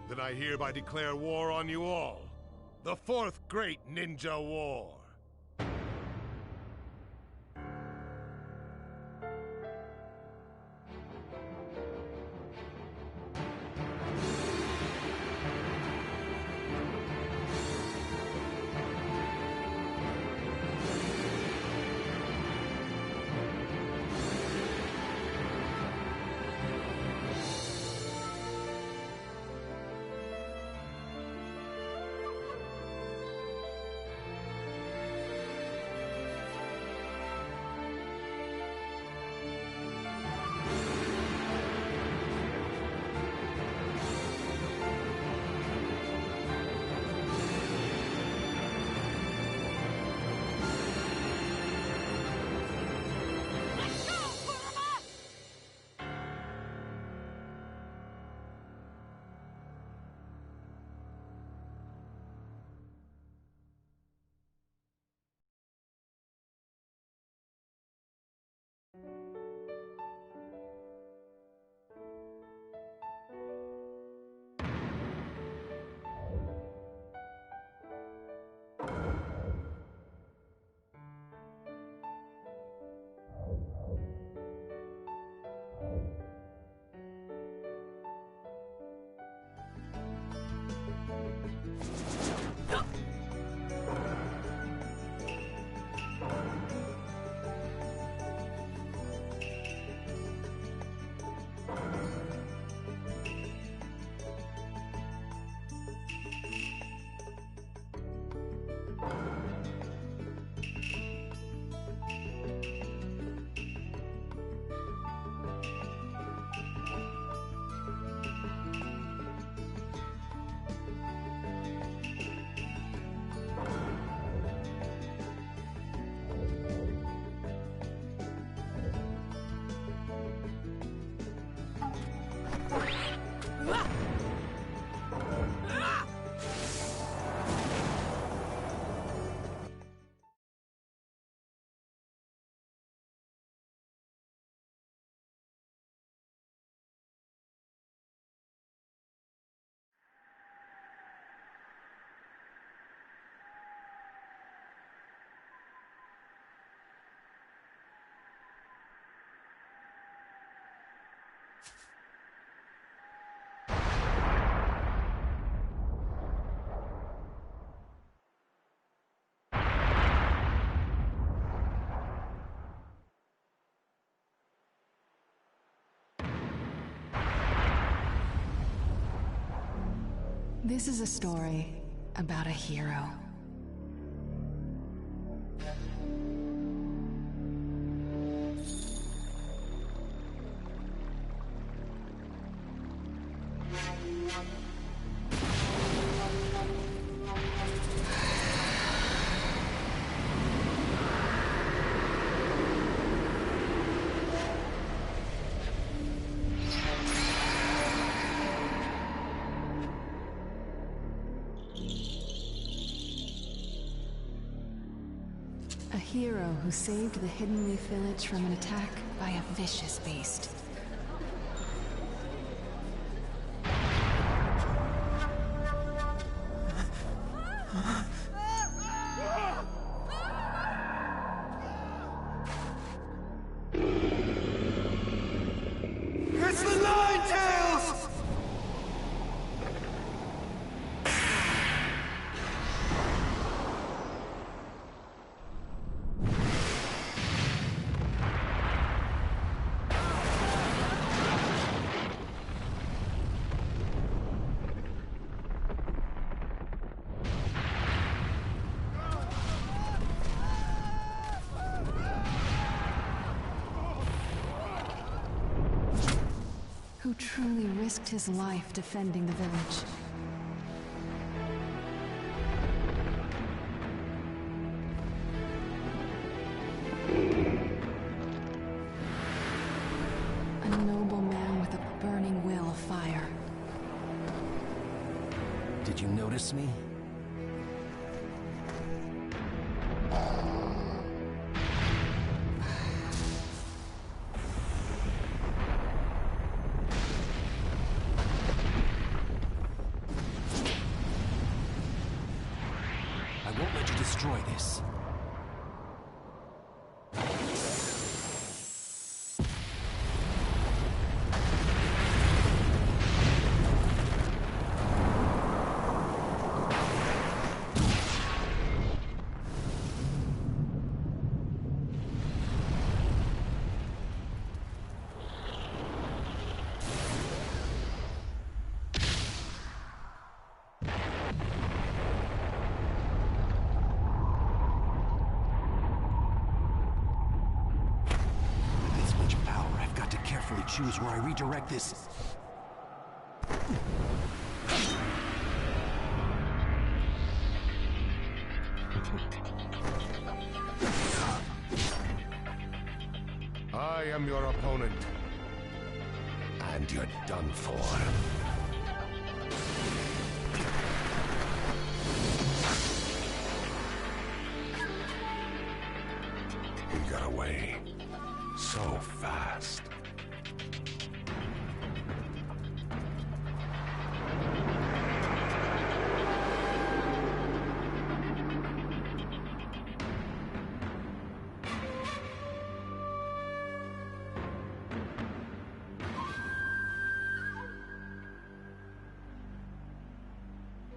Then I hereby declare war on you all. The Fourth Great Ninja War. This is a story about a hero. A hero who saved the Hidden Leaf Village from an attack by a vicious beast. It's the Nine-Tails! Who truly risked his life defending the village. A noble man with a burning will of fire. Did you notice me? I won't let you destroy this. Choose where I redirect this. I am your opponent. And you're done for. We got away so fast.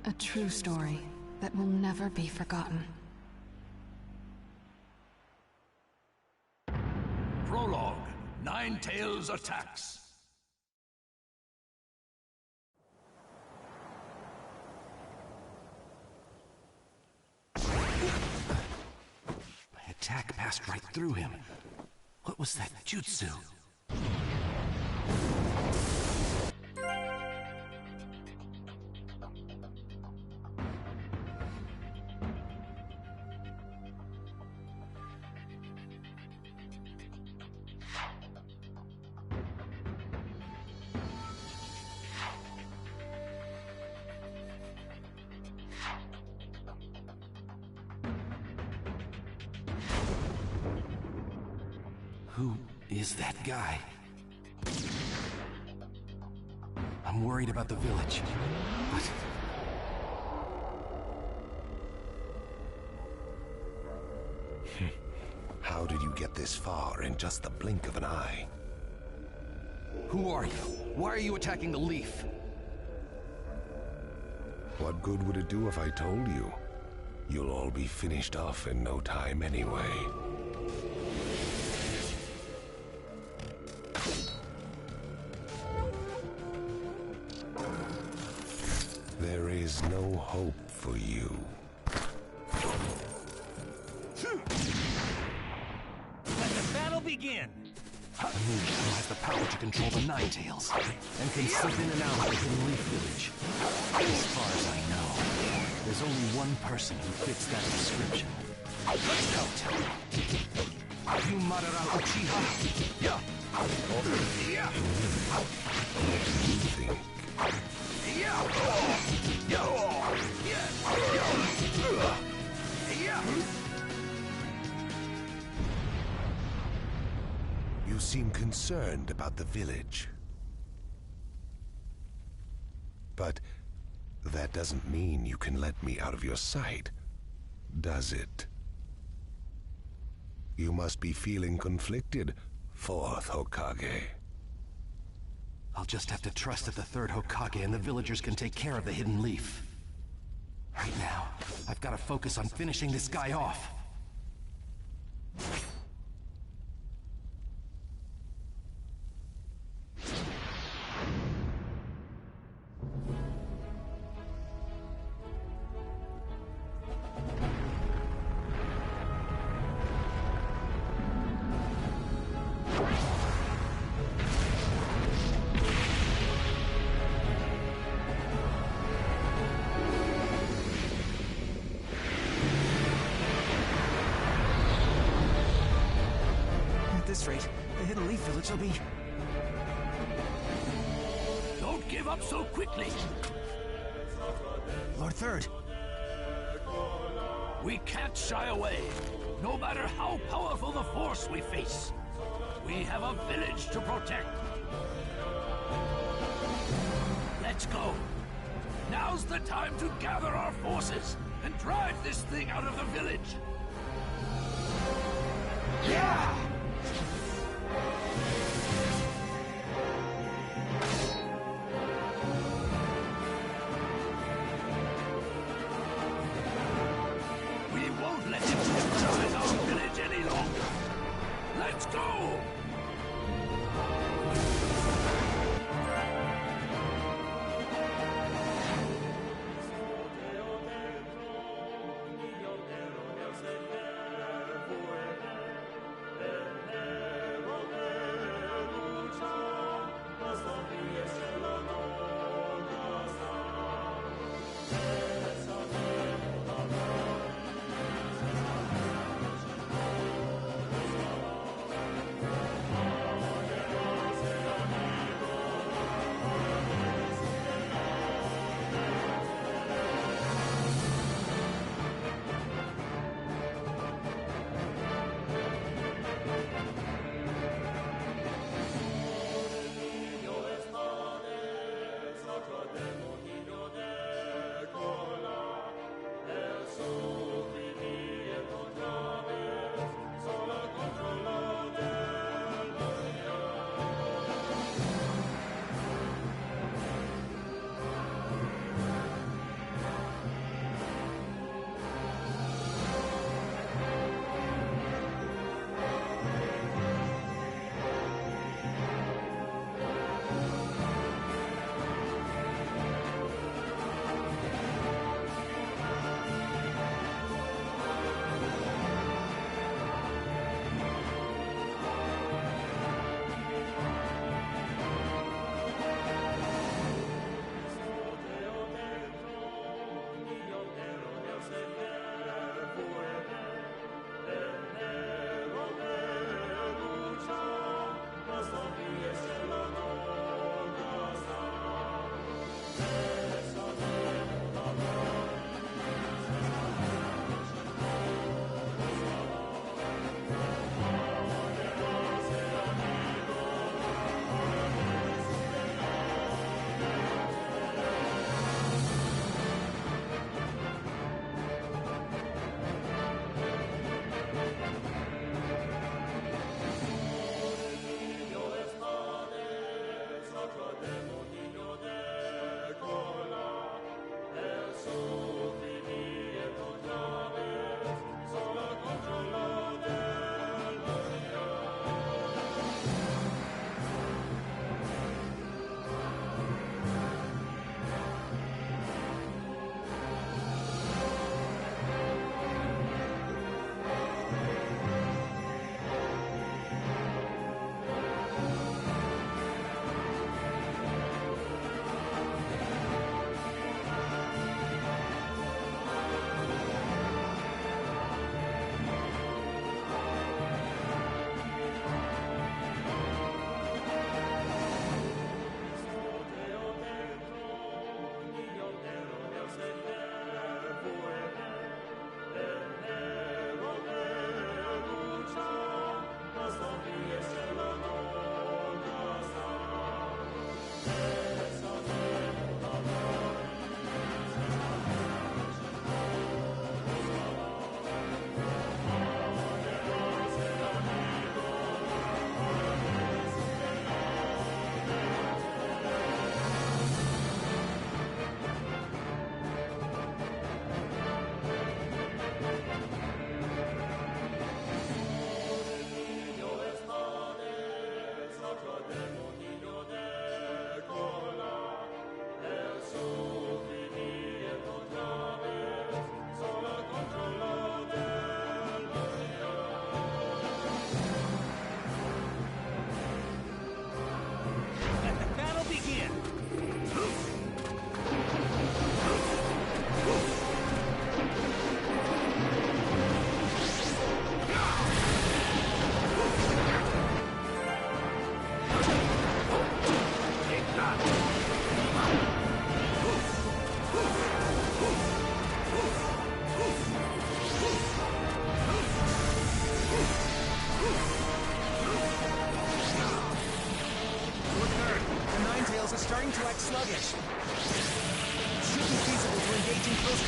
A true story that will never be forgotten. Prologue. Nine Tails attacks. My attack passed right through him. What was that jutsu? Who is that guy? I'm worried about the village, but... How did you get this far in just the blink of an eye? Who are you? Why are you attacking the leaf? What good would it do if I told you? You'll all be finished off in no time anyway. There is no hope for you. Let the battle begin! A ninja has the power to control the Nine Tails, and can slip in and out of the Hidden Leaf Village. As far as I know, there's only one person who fits that description. Let's go! You Madara Uchiha! Yeah! Yeah! What do you think? You seem concerned about the village. But that doesn't mean you can let me out of your sight, does it? You must be feeling conflicted, Fourth Hokage. I'll just have to trust that the third Hokage and the villagers can take care of the Hidden Leaf. Right now, I've got to focus on finishing this guy off. At this rate, the Hidden Leaf Village will be... Don't give up so quickly! Lord Third. We can't shy away, no matter how powerful the force we face. We have a village to protect. Let's go. Now's the time to gather our forces and drive this thing out of the village. Yeah! We won't let him terrorize our village any longer. Let's go!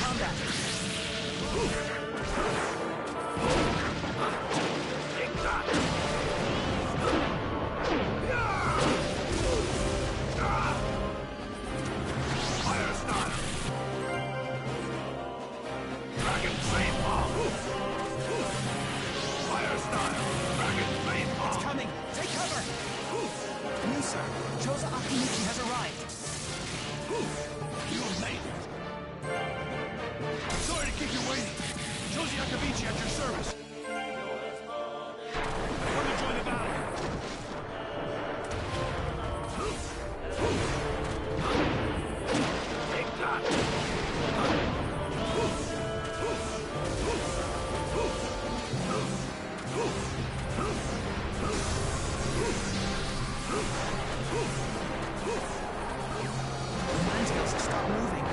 combat. Take that! Fire style! Dragon flame bomb! Fire style! Dragon flame bomb! It's coming! Take cover! New sir, Choza Akimichi has arrived. You made it! Sorry to keep you waiting. Josie Akabichi at your service. Want to join the battle? Take that! Nine Tails has stopped moving.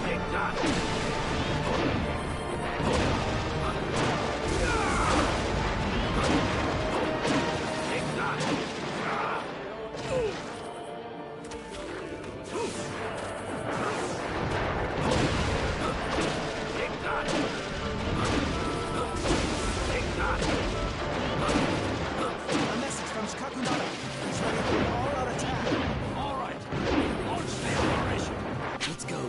Take that! Take that! Take that! Take that! A message from Shikakunara. He's ready for an all-out attack. All right, launch the operation. Let's go.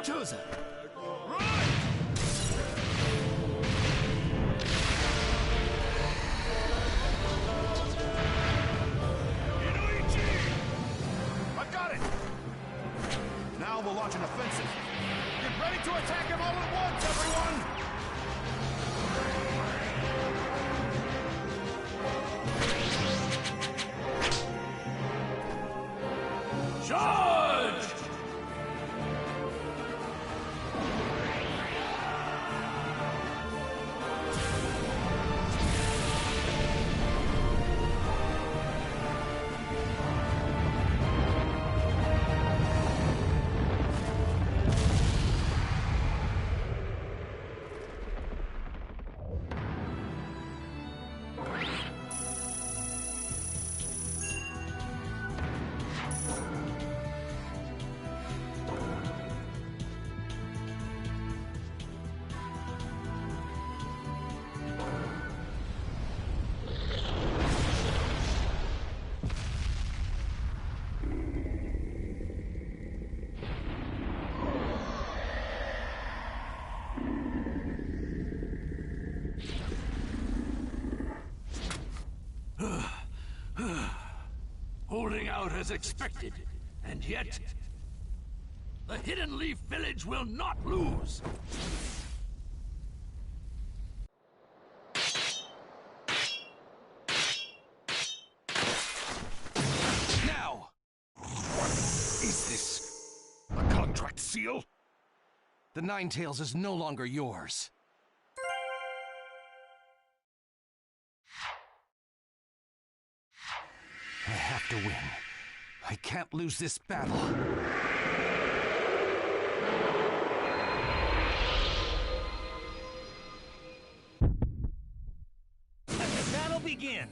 Choza! I've got it! Now we'll launch an offensive. Get ready to attack him all at once, everyone! Charge! Holding out as expected, and yet... the Hidden Leaf Village will not lose! Now! What is this? A contract seal? The Nine Tails is no longer yours. I have to win. I can't lose this battle. Let the battle begin!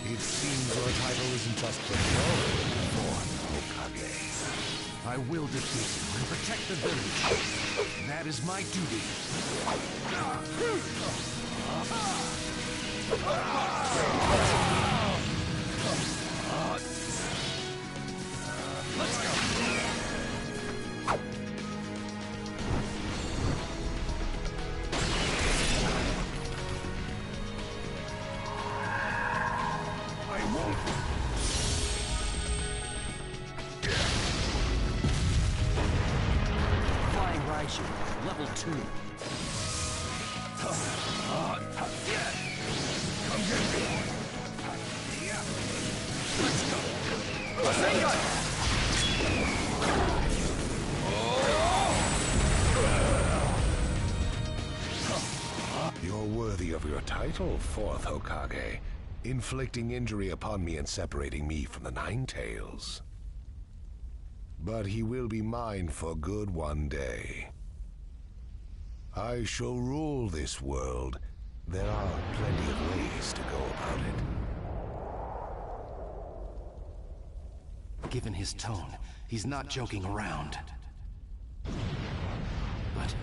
It seems your title isn't just the throne, Hokage. I will defeat you and protect the village. That is my duty. Let's go! level 2. Come get me. Let's go. Rasengan! You're worthy of your title, Fourth Hokage, inflicting injury upon me and separating me from the Nine Tails. But he will be mine for good one day. I shall rule this world. There are plenty of ways to go about it. Given his tone, he's not joking around. But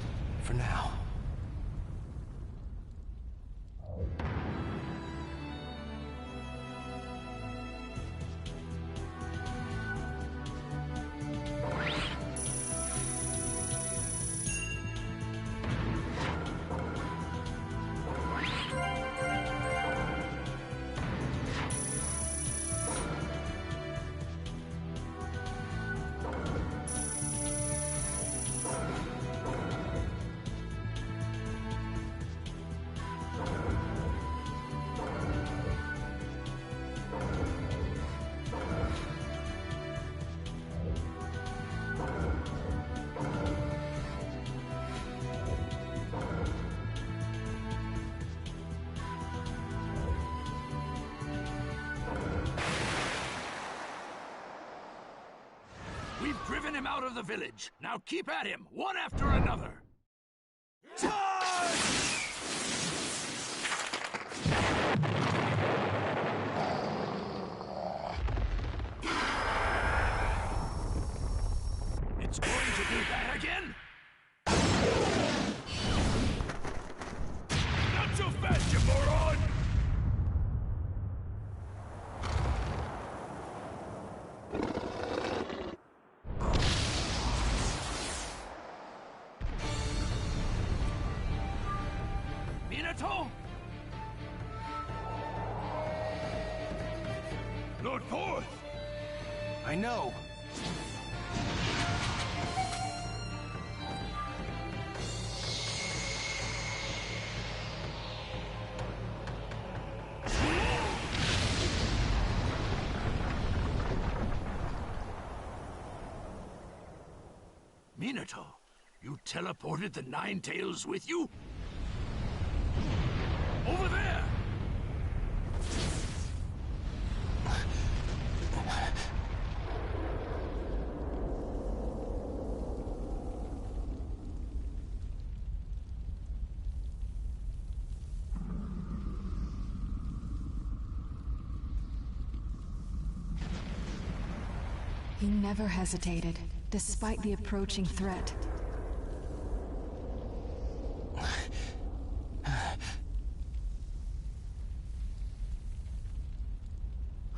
for now... We've driven him out of the village. Now keep at him, one after another. It's going to do that again? Not so fast, you moron! Minato? Lord Fourth! I know! Minato, you teleported the Nine Tails with you? Over there! He never hesitated, despite the approaching threat.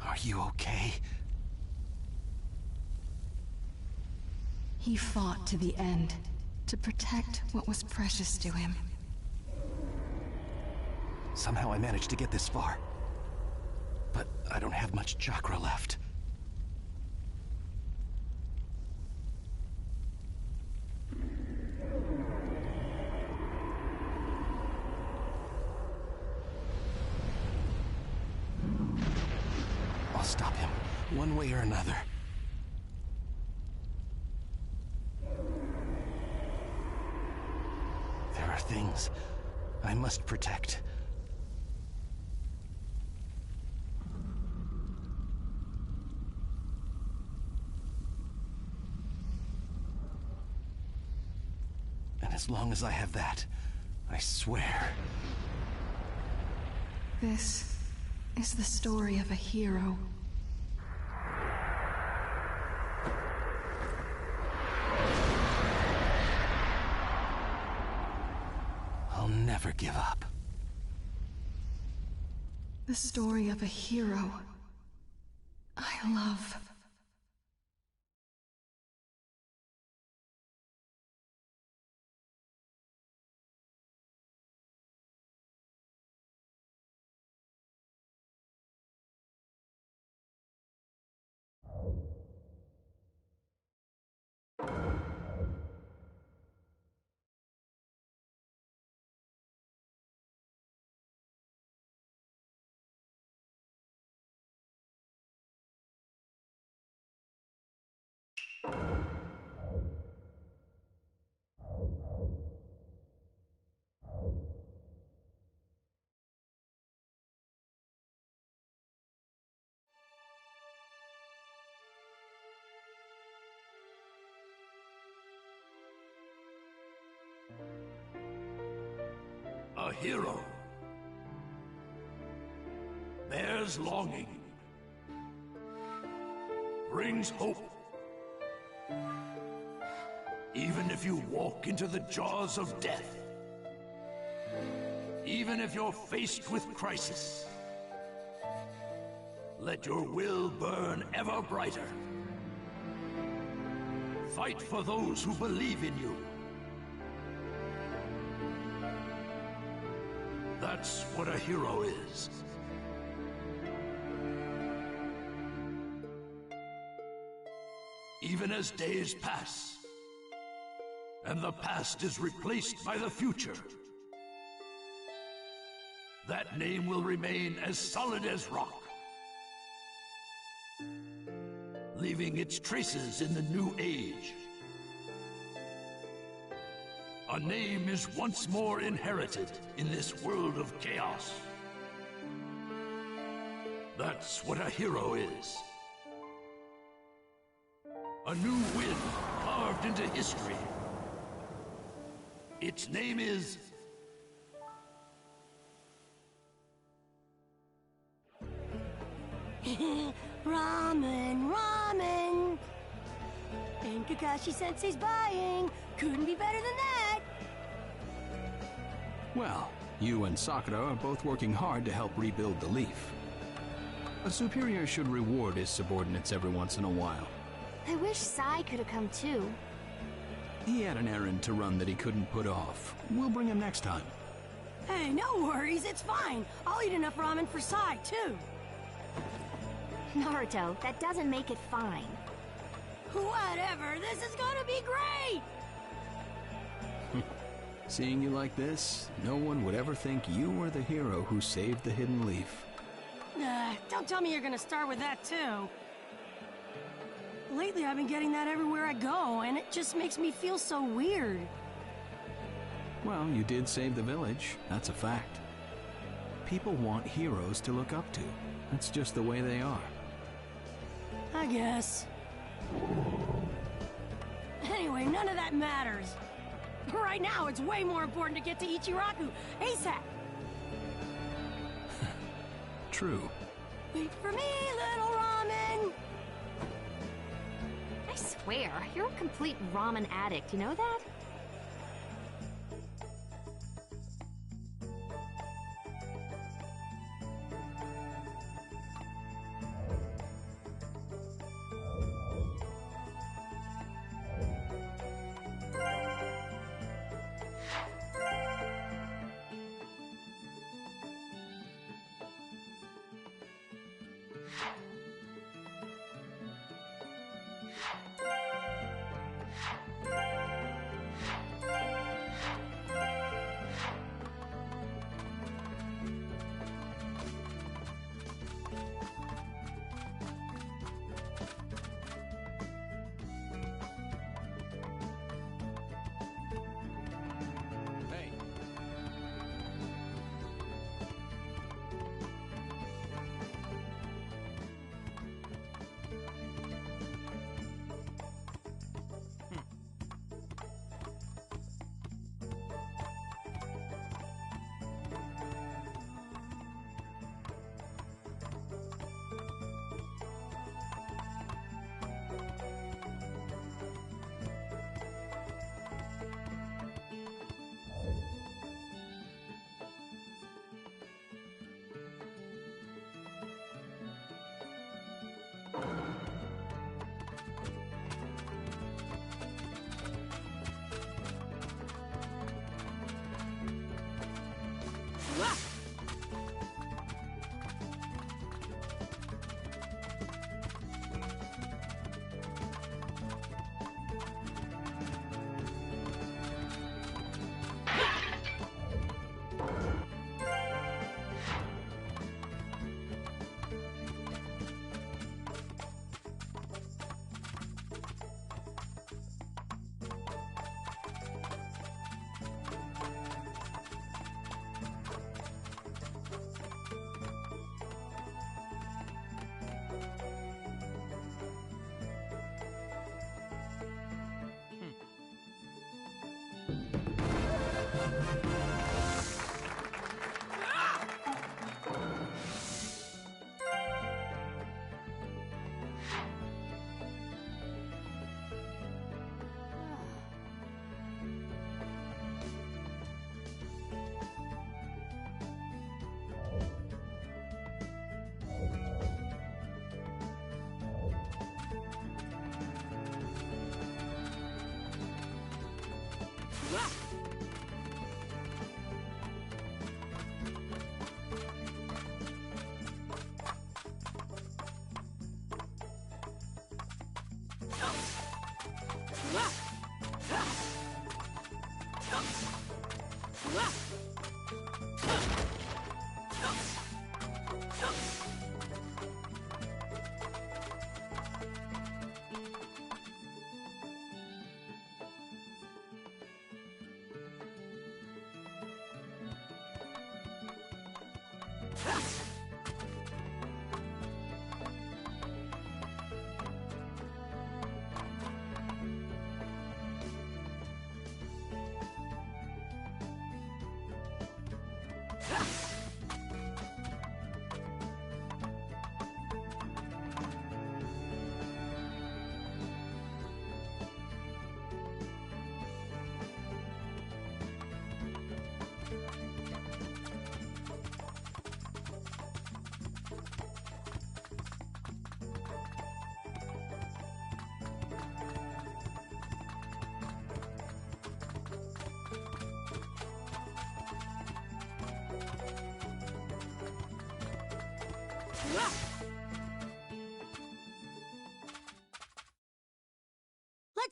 Are you okay? He fought to the end, to protect what was precious to him. Somehow I managed to get this far. But I don't have much chakra left. I'll stop him, one way or another. There are things I must protect. And as long as I have that, I swear... This is the story of a hero. I'll never give up. The story of a hero I love. A hero bears longing, brings hope. Even if you walk into the jaws of death, even if you're faced with crisis, let your will burn ever brighter. Fight for those who believe in you. That's what a hero is. Even as days pass, and the past is replaced by the future, that name will remain as solid as rock, leaving its traces in the new age. A name is once more inherited in this world of chaos. That's what a hero is. A new wind carved into history. Its name is... Ramen, ramen! And Kakashi-sensei's buying! Couldn't be better than that! Well, you and Sakura are both working hard to help rebuild the Leaf. A superior should reward his subordinates every once in a while. I wish Sai could have come too. He had an errand to run that he couldn't put off. We'll bring him next time. Hey, no worries, it's fine. I'll eat enough ramen for Sai too. Naruto, that doesn't make it fine. Whatever, this is gonna be great! Seeing you like this, no one would ever think you were the hero who saved the Hidden Leaf. Don't tell me you're gonna start with that too. Lately I've been getting that everywhere I go, and it just makes me feel so weird. Well, you did save the village, that's a fact. People want heroes to look up to. That's just the way they are. I guess. Anyway, none of that matters. Right now, it's way more important to get to Ichiraku ASAP. True. Wait for me, little ramen! I swear, you're a complete ramen addict, you know that?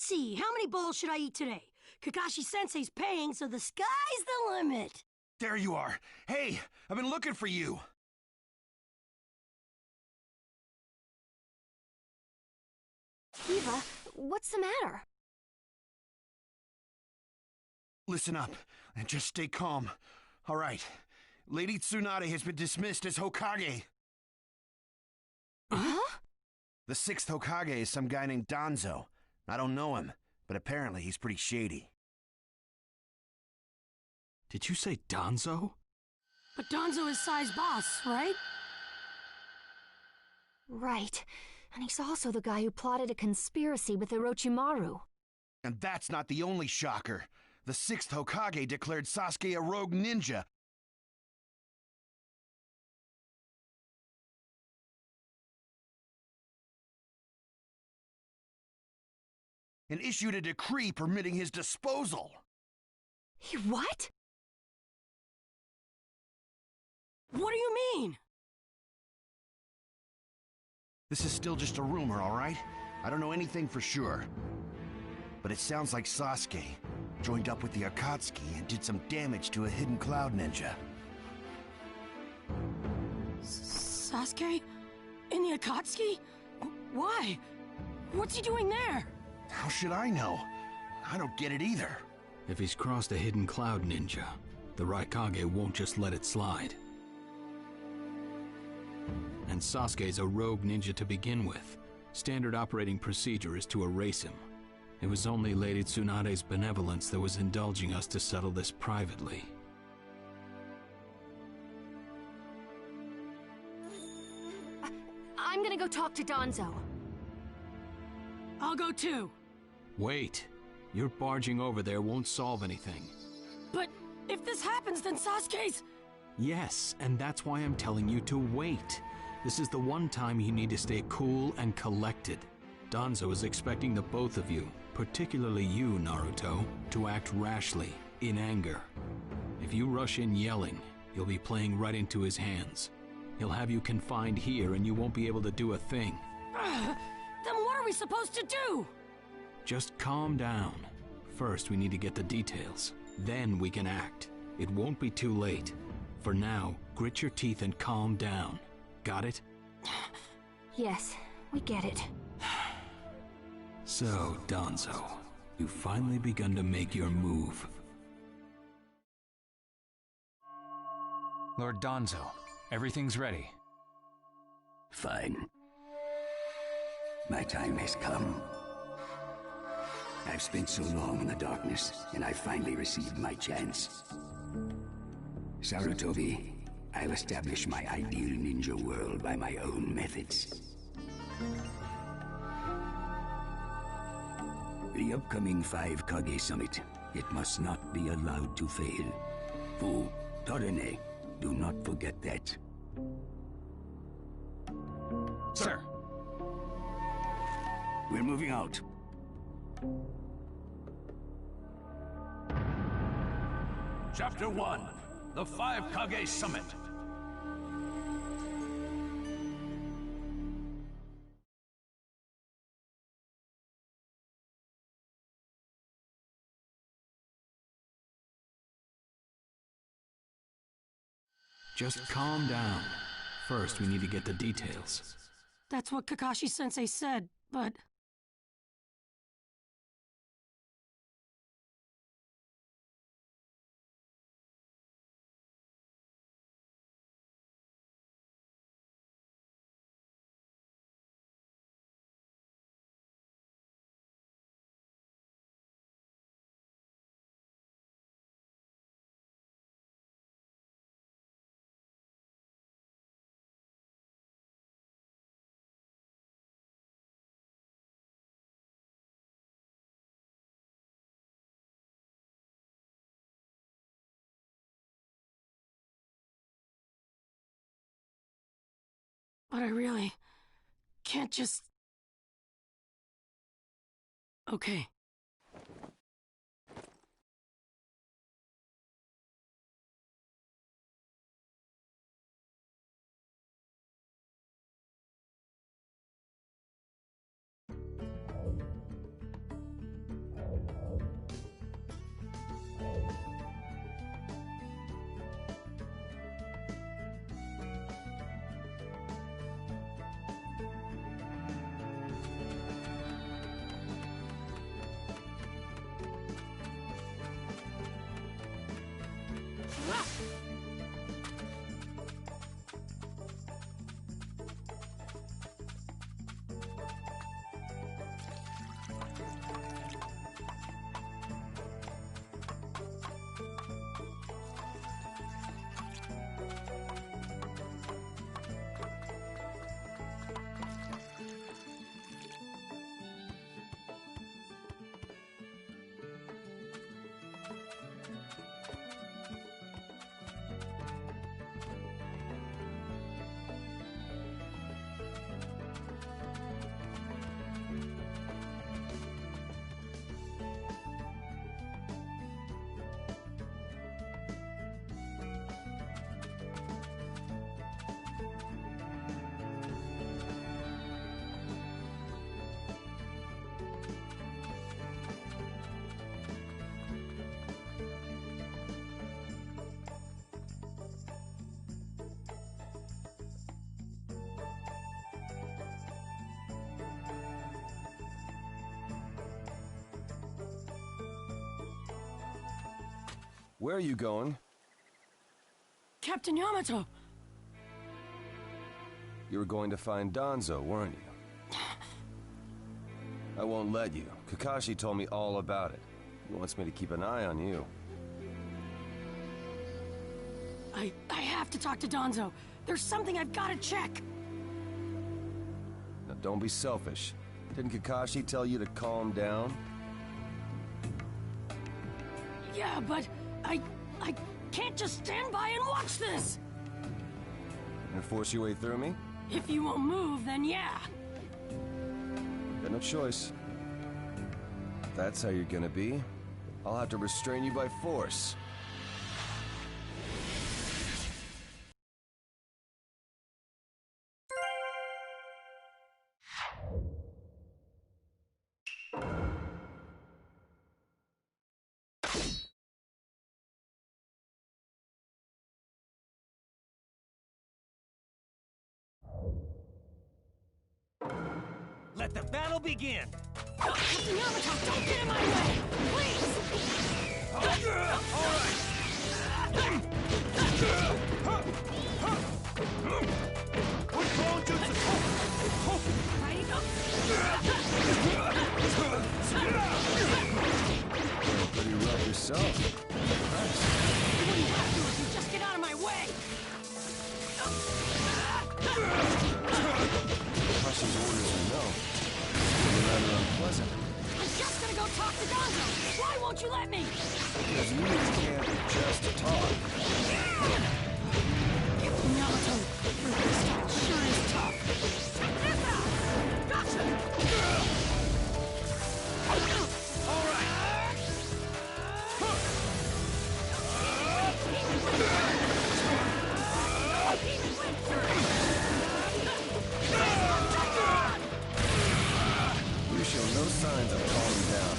Let's see, how many bowls should I eat today? Kakashi-sensei's paying, so the sky's the limit. There you are. Hey, I've been looking for you. Kiva, what's the matter? Listen up, and just stay calm. All right, Lady Tsunade has been dismissed as Hokage. Huh? The 6th Hokage is some guy named Danzo. I don't know him, but apparently he's pretty shady. Did you say Danzo? But Danzo is Sai's boss, right? Right. And he's also the guy who plotted a conspiracy with Orochimaru. And that's not the only shocker. The 6th Hokage declared Sasuke a rogue ninja. And issued a decree permitting his disposal. He what? What do you mean? This is still just a rumor, all right? I don't know anything for sure. But it sounds like Sasuke joined up with the Akatsuki and did some damage to a hidden cloud ninja. Sasuke? In the Akatsuki? Why? What's he doing there? How should I know? I don't get it either. If he's crossed a hidden cloud ninja, the Raikage won't just let it slide. And Sasuke's a rogue ninja to begin with. Standard operating procedure is to erase him. It was only Lady Tsunade's benevolence that was indulging us to settle this privately. I'm gonna go talk to Danzo. I'll go too. Wait. Your barging over there won't solve anything. But if this happens, then Sasuke's... Yes, and that's why I'm telling you to wait. This is the one time you need to stay cool and collected. Danzo is expecting the both of you, particularly you, Naruto, to act rashly, in anger. If you rush in yelling, you'll be playing right into his hands. He'll have you confined here and you won't be able to do a thing. Then what are we supposed to do? Just calm down. First, we need to get the details. Then we can act. It won't be too late. For now, grit your teeth and calm down. Got it? Yes, we get it. So, Danzo, you've finally begun to make your move. Lord Danzo, everything's ready. Fine. My time has come. I've spent so long in the darkness, and I finally received my chance. Sarutobi, I'll establish my ideal ninja world by my own methods. The upcoming 5 Kage Summit, it must not be allowed to fail. Fu, Torene, do not forget that. Sir. We're moving out. Chapter 1, the 5 Kage Summit. Just calm down. First, we need to get the details. That's what Kakashi-sensei said, but... But I really can't just... Okay. Where are you going? Captain Yamato! You were going to find Danzo, weren't you? I won't let you. Kakashi told me all about it. He wants me to keep an eye on you. I have to talk to Danzo. There's something I've got to check. Now don't be selfish. Didn't Kakashi tell you to calm down? Yeah, but I can't just stand by and watch this! And force your way through me? If you won't move, then yeah. Got no choice. If that's how you're gonna be, I'll have to restrain you by force. Let the battle begin! Captain Yamato, don't get in my way! Please! Alright! Control jutsu! Ready, go! Pretty rough yourself. You wouldn't have to if you just get out of my way! Kashi's orders are no. They're rather unpleasant. I'm just gonna go talk to Danzo! Why won't you let me? Because you can't just talk. Captain Yamato, your freestyle sure is tough. Check this out! Gotcha! You show no signs of calming down.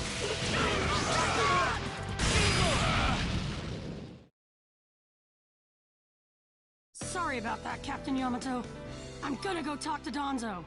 Sorry about that, Captain Yamato. I'm gonna go talk to Danzo.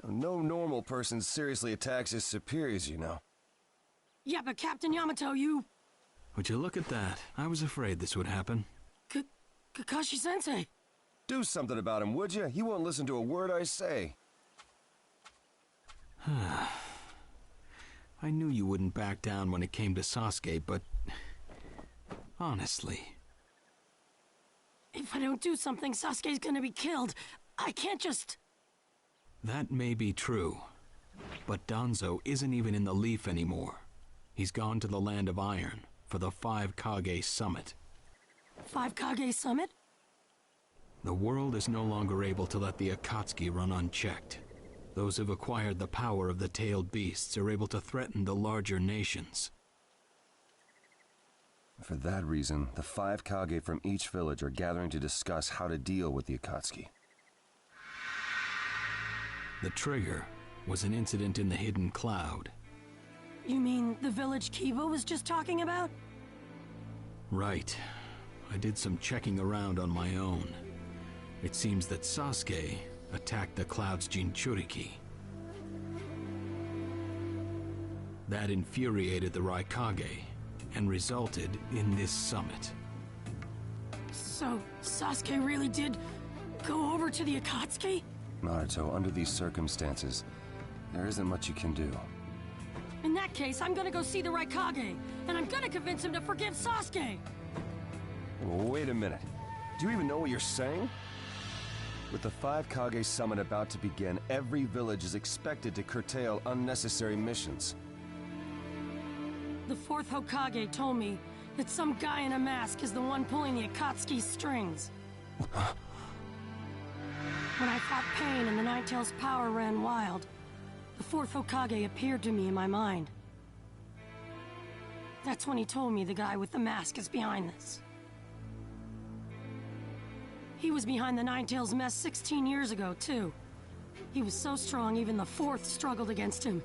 No normal person seriously attacks his superiors, you know. Yeah, but Captain Yamato, you... Would you look at that? I was afraid this would happen. Kakashi-sensei. Do something about him, would you? He won't listen to a word I say. I knew you wouldn't back down when it came to Sasuke, but... honestly... If I don't do something, Sasuke's gonna be killed. I can't just... That may be true, but Danzo isn't even in the Leaf anymore. He's gone to the Land of Iron for the 5 Kage Summit. 5 Kage Summit? The world is no longer able to let the Akatsuki run unchecked. Those who've acquired the power of the tailed beasts are able to threaten the larger nations. For that reason, the 5 Kage from each village are gathering to discuss how to deal with the Akatsuki. The trigger was an incident in the Hidden Cloud. You mean the village Kiba was just talking about? Right. I did some checking around on my own. It seems that Sasuke attacked the Cloud's Jinchuriki. That infuriated the Raikage and resulted in this summit. So, Sasuke really did go over to the Akatsuki? Naruto, under these circumstances, there isn't much you can do. In that case, I'm gonna go see the Raikage, and I'm gonna convince him to forgive Sasuke! Wait a minute. Do you even know what you're saying? With the 5 Kage Summit about to begin, every village is expected to curtail unnecessary missions. The 4th Hokage told me that some guy in a mask is the one pulling the Akatsuki's strings. When I fought Pain and the Ninetales' power ran wild, the 4th Hokage appeared to me in my mind. That's when he told me the guy with the mask is behind this. He was behind the Ninetales mess 16 years ago, too. He was so strong, even the 4th struggled against him.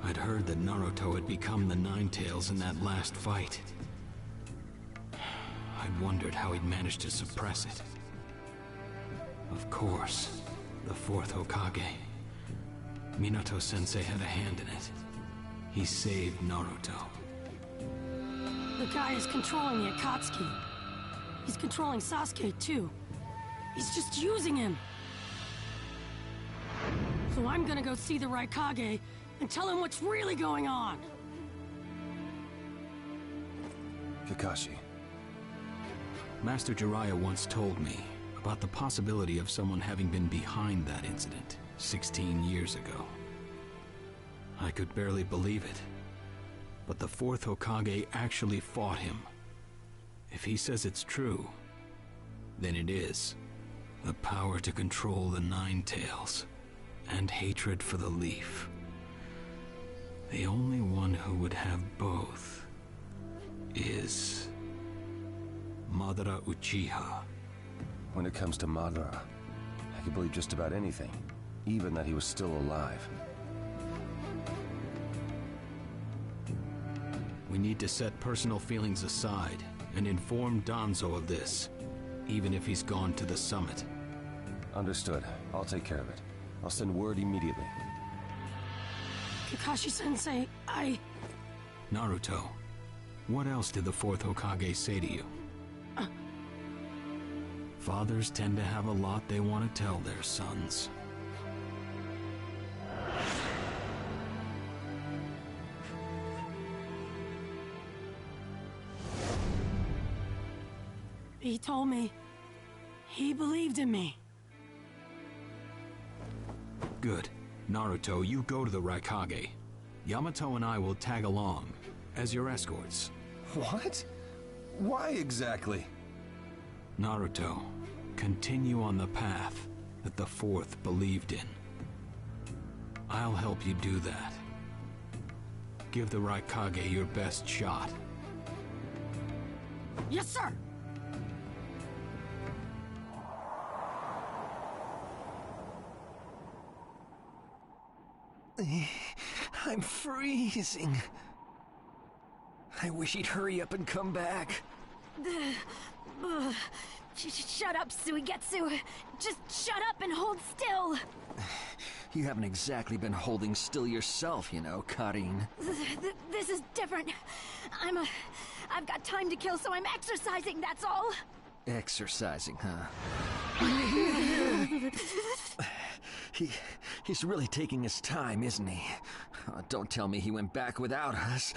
I'd heard that Naruto had become the Ninetales in that last fight. I'd wondered how he'd managed to suppress it. Of course, the 4th Hokage. Minato-sensei had a hand in it. He saved Naruto. The guy is controlling the Akatsuki. He's controlling Sasuke, too. He's just using him. So I'm gonna go see the Raikage and tell him what's really going on. Kakashi. Master Jiraiya once told me about the possibility of someone having been behind that incident 16 years ago. I could barely believe it, but the 4th Hokage actually fought him. If he says it's true, then it is. The power to control the Ninetales, and hatred for the Leaf. The only one who would have both is Madara Uchiha. When it comes to Madara, I can believe just about anything, even that he was still alive. We need to set personal feelings aside and inform Danzo of this, even if he's gone to the summit. Understood. I'll take care of it. I'll send word immediately. Kakashi-sensei, Naruto, what else did the 4th Hokage say to you? Fathers tend to have a lot they want to tell their sons. He told me he believed in me. Good. Naruto, you go to the Raikage. Yamato and I will tag along as your escorts. What? Why exactly? Naruto, continue on the path that the 4th believed in. I'll help you do that. Give the Raikage your best shot. Yes, sir! I'm freezing. I wish he'd hurry up and come back. Shut up, Suigetsu. Just shut up and hold still. You haven't exactly been holding still yourself, you know, Karin. This is different. I've got time to kill, so I'm exercising, that's all. Exercising, huh? He's really taking his time, isn't he? Don't tell me he went back without us.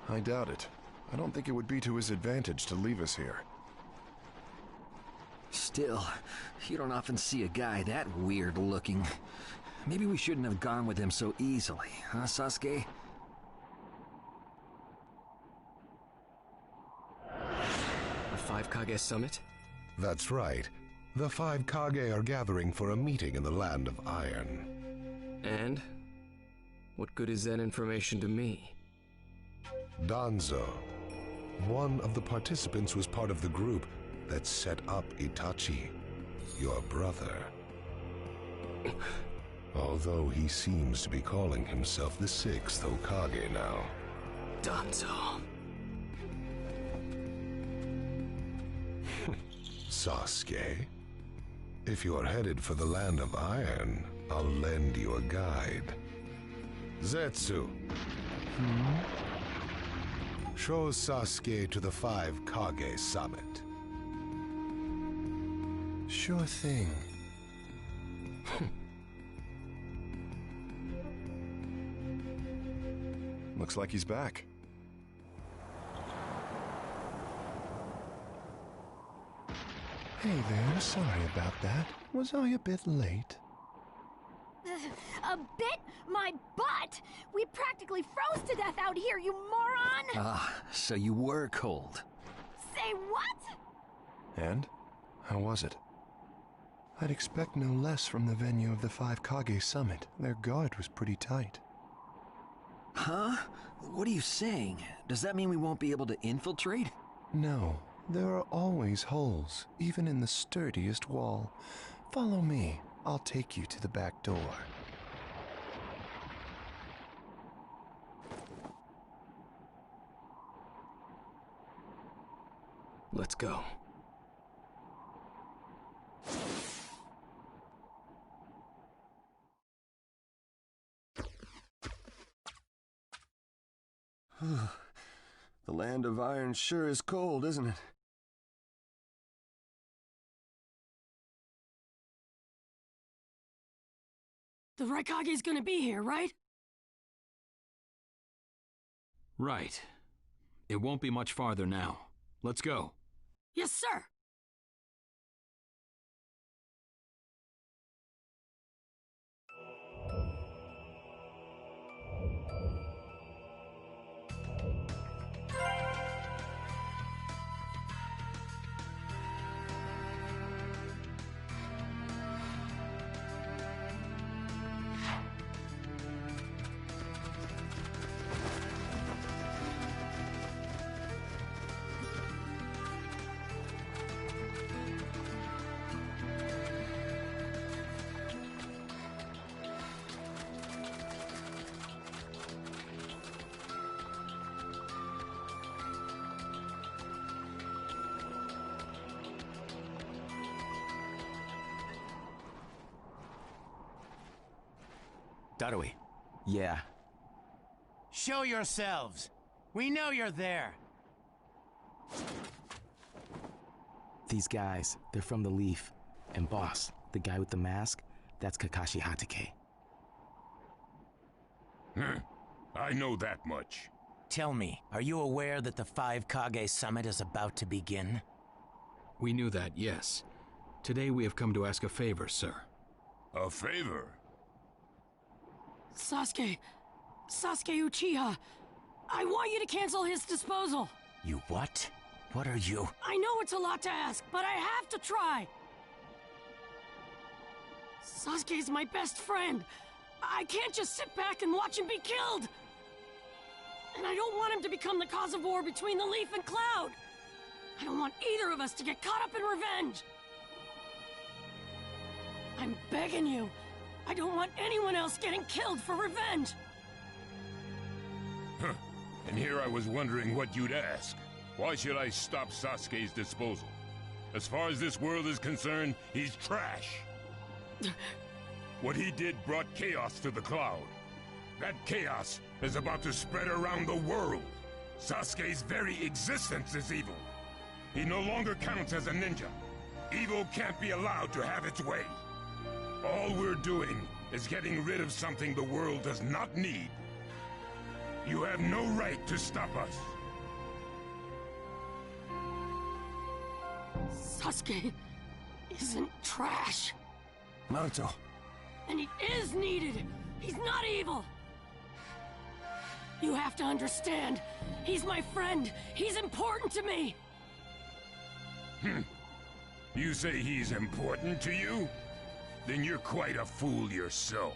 I doubt it. I don't think it would be to his advantage to leave us here. Still, you don't often see a guy that weird looking. Maybe we shouldn't have gone with him so easily, huh, Sasuke? A 5 Kage summit? That's right. The 5 Kage are gathering for a meeting in the Land of Iron. And? What good is that information to me? Danzo, one of the participants, was part of the group that set up Itachi, your brother. Although he seems to be calling himself the 6th Hokage now. Danzo. Sasuke, if you're headed for the Land of Iron, I'll lend you a guide. Zetsu. Show Sasuke to the 5 Kage summit. Sure thing. Looks like he's back. Hey there, sorry about that. Was I a bit late? A bit? My butt! We practically froze to death out here, you moron! Ah, so you were cold. Say what? And? How was it? I'd expect no less from the venue of the Five Kage Summit. Their guard was pretty tight. Huh? What are you saying? Does that mean we won't be able to infiltrate? No, there are always holes, even in the sturdiest wall. Follow me. I'll take you to the back door. Let's go. The land of iron sure is cold, isn't it? The Raikage's gonna be here, right? Right. It won't be much farther now. Let's go. Yes, sir! Darui. Yeah. Show yourselves. We know you're there. These guys, they're from the Leaf. And boss, the guy with the mask, that's Kakashi Hatake. I know that much. Tell me, are you aware that the Five Kage Summit is about to begin? We knew that, yes. Today we have come to ask a favor, sir. A favor? Sasuke Uchiha, I want you to cancel his disposal. You what? What are you? I know it's a lot to ask, but I have to try. Sasuke's my best friend. I can't just sit back and watch him be killed. And I don't want him to become the cause of war between the Leaf and Cloud. I don't want either of us to get caught up in revenge. I'm begging you. I don't want anyone else getting killed for revenge. Huh. And here I was wondering what you'd ask. Why should I stop Sasuke's disposal? As far as this world is concerned, he's trash. What he did brought chaos to the Cloud. That chaos is about to spread around the world. Sasuke's very existence is evil. He no longer counts as a ninja. Evil can't be allowed to have its way. All we're doing is getting rid of something the world does not need. You have no right to stop us. Sasuke isn't trash. Naruto. And he is needed. He's not evil. You have to understand. He's my friend. He's important to me. You say he's important to you? Then you're quite a fool yourself.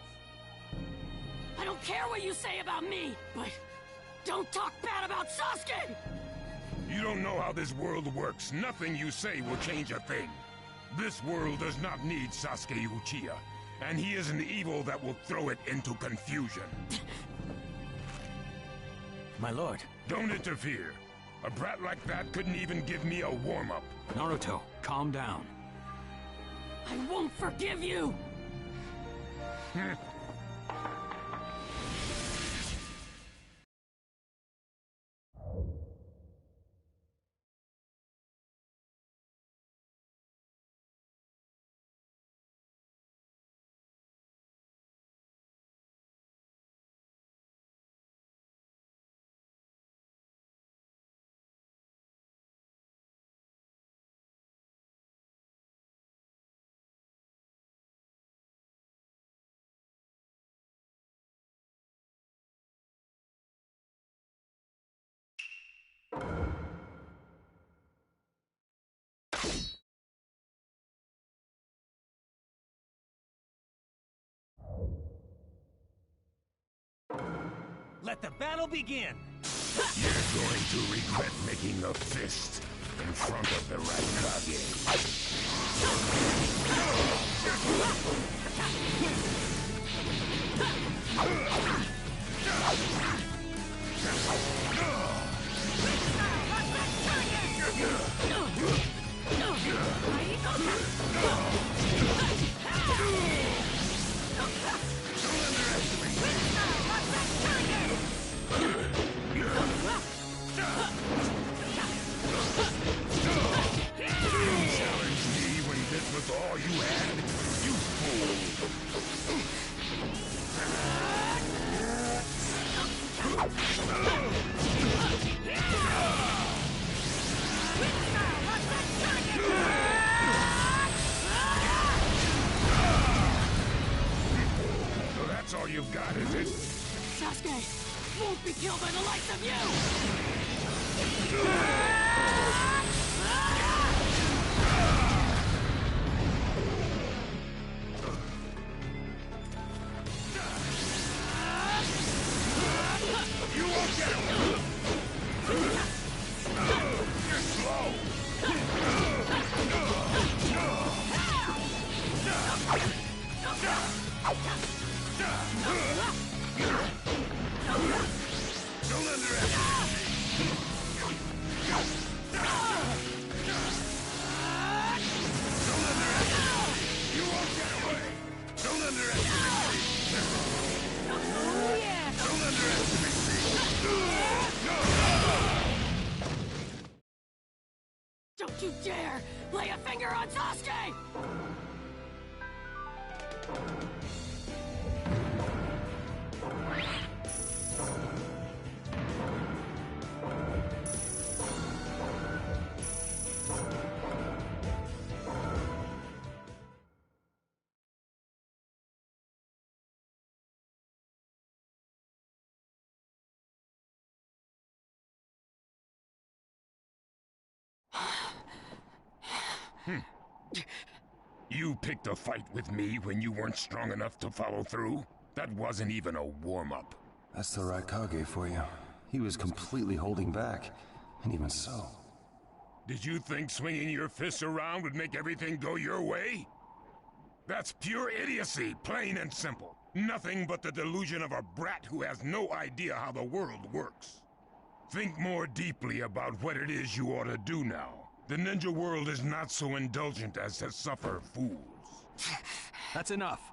I don't care what you say about me, but don't talk bad about Sasuke! You don't know how this world works. Nothing you say will change a thing. This world does not need Sasuke Uchiha, and he is an evil that will throw it into confusion. My lord. Don't interfere. A brat like that couldn't even give me a warm-up. Naruto, calm down. I won't forgive you! Let the battle begin! You're going to regret making a fist in front of the Raikage. Was all you had? You fool! So that's all you've got, is it? Sasuke won't be killed by the likes of you! You won't get him! You're slow! Don't underestimate me! Don't underestimate me! You won't get away! Don't underestimate me! Oh, yeah! Don't underestimate me! Don't you dare lay a finger on Sasuke! You picked a fight with me when you weren't strong enough to follow through? That wasn't even a warm-up. That's the Raikage for you. He was completely holding back. And even so... Did you think swinging your fists around would make everything go your way? That's pure idiocy, plain and simple. Nothing but the delusion of a brat who has no idea how the world works. Think more deeply about what it is you ought to do now. The ninja world is not so indulgent as to suffer fools. That's enough.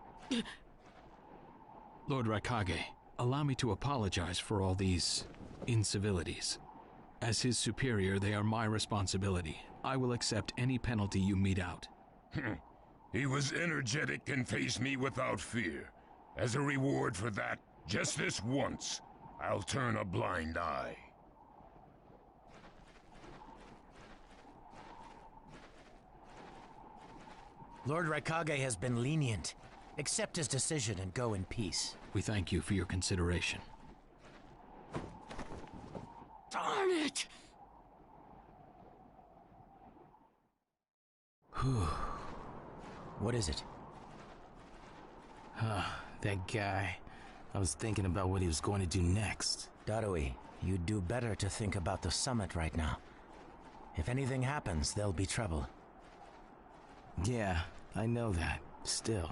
Lord Raikage, allow me to apologize for all these incivilities. As his superior, they are my responsibility. I will accept any penalty you mete out. He was energetic and faced me without fear. As a reward for that, just this once, I'll turn a blind eye. Lord Raikage has been lenient. Accept his decision and go in peace. We thank you for your consideration. Darn it! What is it? That guy. I was thinking about what he was going to do next. Darui, you'd do better to think about the summit right now. If anything happens, there'll be trouble. Yeah, I know that. Still.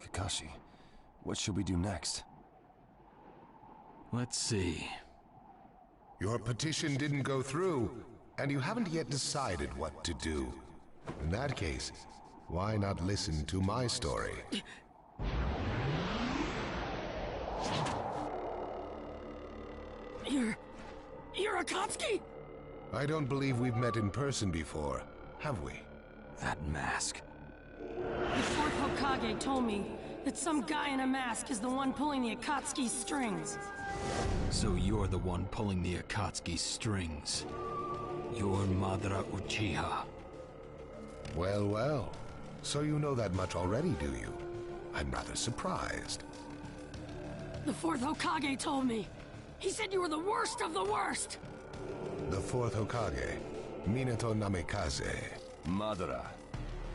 Kakashi, what should we do next? Let's see. Your petition didn't go through, and you haven't yet decided what to do. In that case, why not listen to my story? You're Akatsuki? I don't believe we've met in person before, have we? That mask. The fourth Hokage told me that some guy in a mask is the one pulling the Akatsuki's strings. So you're the one pulling the Akatsuki's strings. You're Madara Uchiha. Well, well. So you know that much already, do you? I'm rather surprised. The fourth Hokage told me. He said you were the worst of the worst! The fourth Hokage, Minato Namikaze. Madara.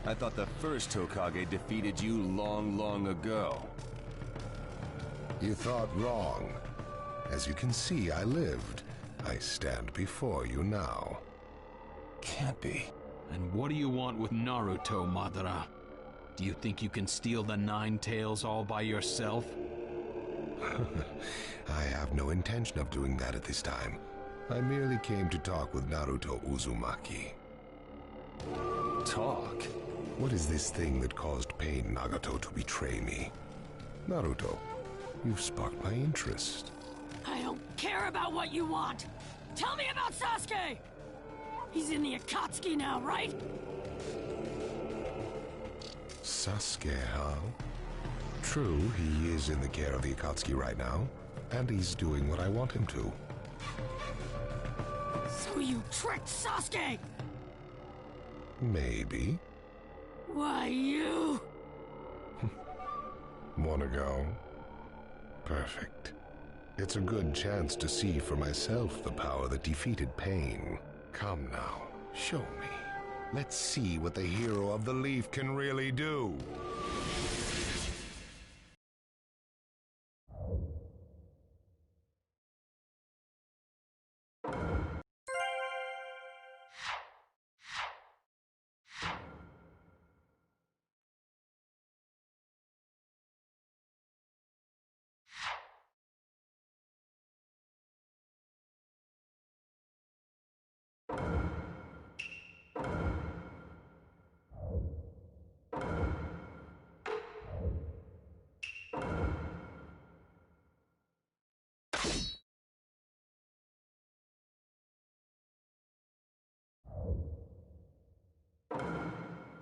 I thought the first Hokage defeated you long, long ago. You thought wrong. As you can see, I lived. I stand before you now. Can't be. And what do you want with Naruto, Madara? Do you think you can steal the Nine Tails all by yourself? I have no intention of doing that at this time. I merely came to talk with Naruto Uzumaki. Talk? What is this thing that caused Pain Nagato to betray me? Naruto, you've sparked my interest. I don't care about what you want. Tell me about Sasuke! He's in the Akatsuki now, right? Sasuke, huh? True, he is in the care of the Akatsuki right now, and he's doing what I want him to. So you tricked Sasuke! Maybe. Why, you... Wanna go? Perfect. It's a good chance to see for myself the power that defeated Pain. Come now, show me. Let's see what the hero of the Leaf can really do.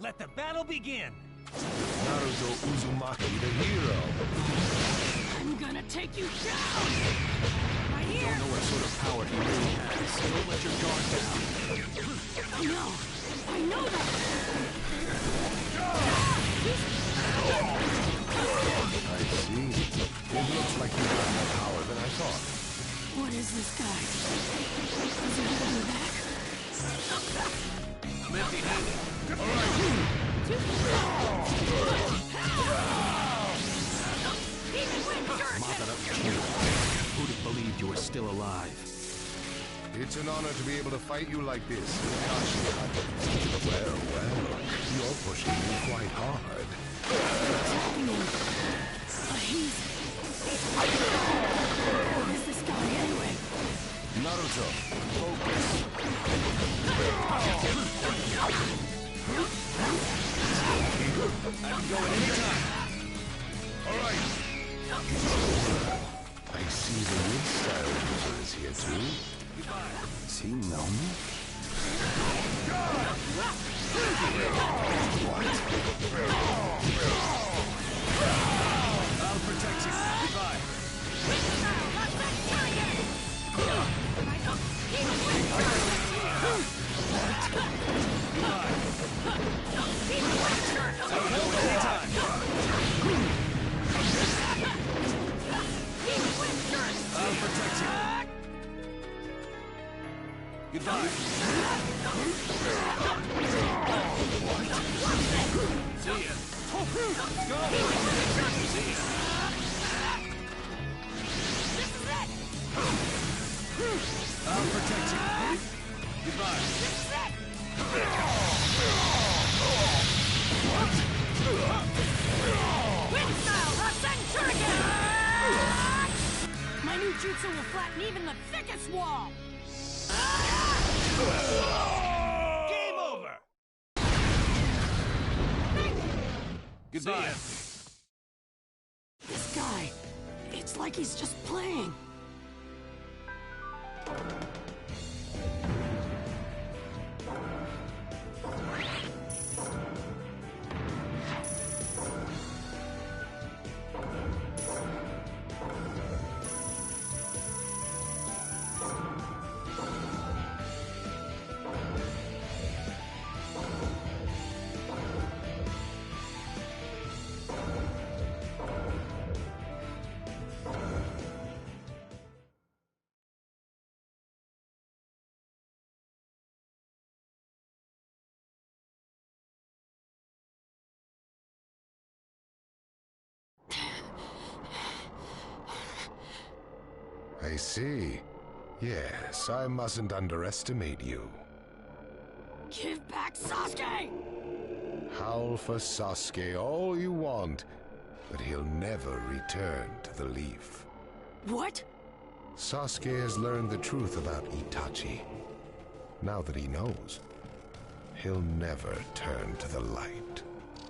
Let the battle begin! Naruto Uzumaki, the hero. I'm gonna take you down! Right You here! don't know what sort of power he really has. Don't let your guard down. I know that! I see. It looks like you have more power than I thought. What is this guy? Is he holding me back? I'm empty-handed. Madara, who'd have believed you were still alive? It's an honor to be able to fight you like this. Well, you're pushing me quite hard. What is this guy anyway? Naruto, focus. I can go at any time. All right. I see the wood style user is here too. Does he know me? I'll protect you. Goodbye. I'll protect you. Goodbye. See ya. Let's go. See ya. I'll protect you. Goodbye. Wind style, Rasen Shuriken! My new jutsu will flatten even the thickest wall! Game over. Goodbye. This guy, it's like he's just playing. I see. Yes, I mustn't underestimate you. Give back Sasuke! Howl for Sasuke all you want, but he'll never return to the Leaf. What? Sasuke has learned the truth about Itachi. Now that he knows, he'll never turn to the light.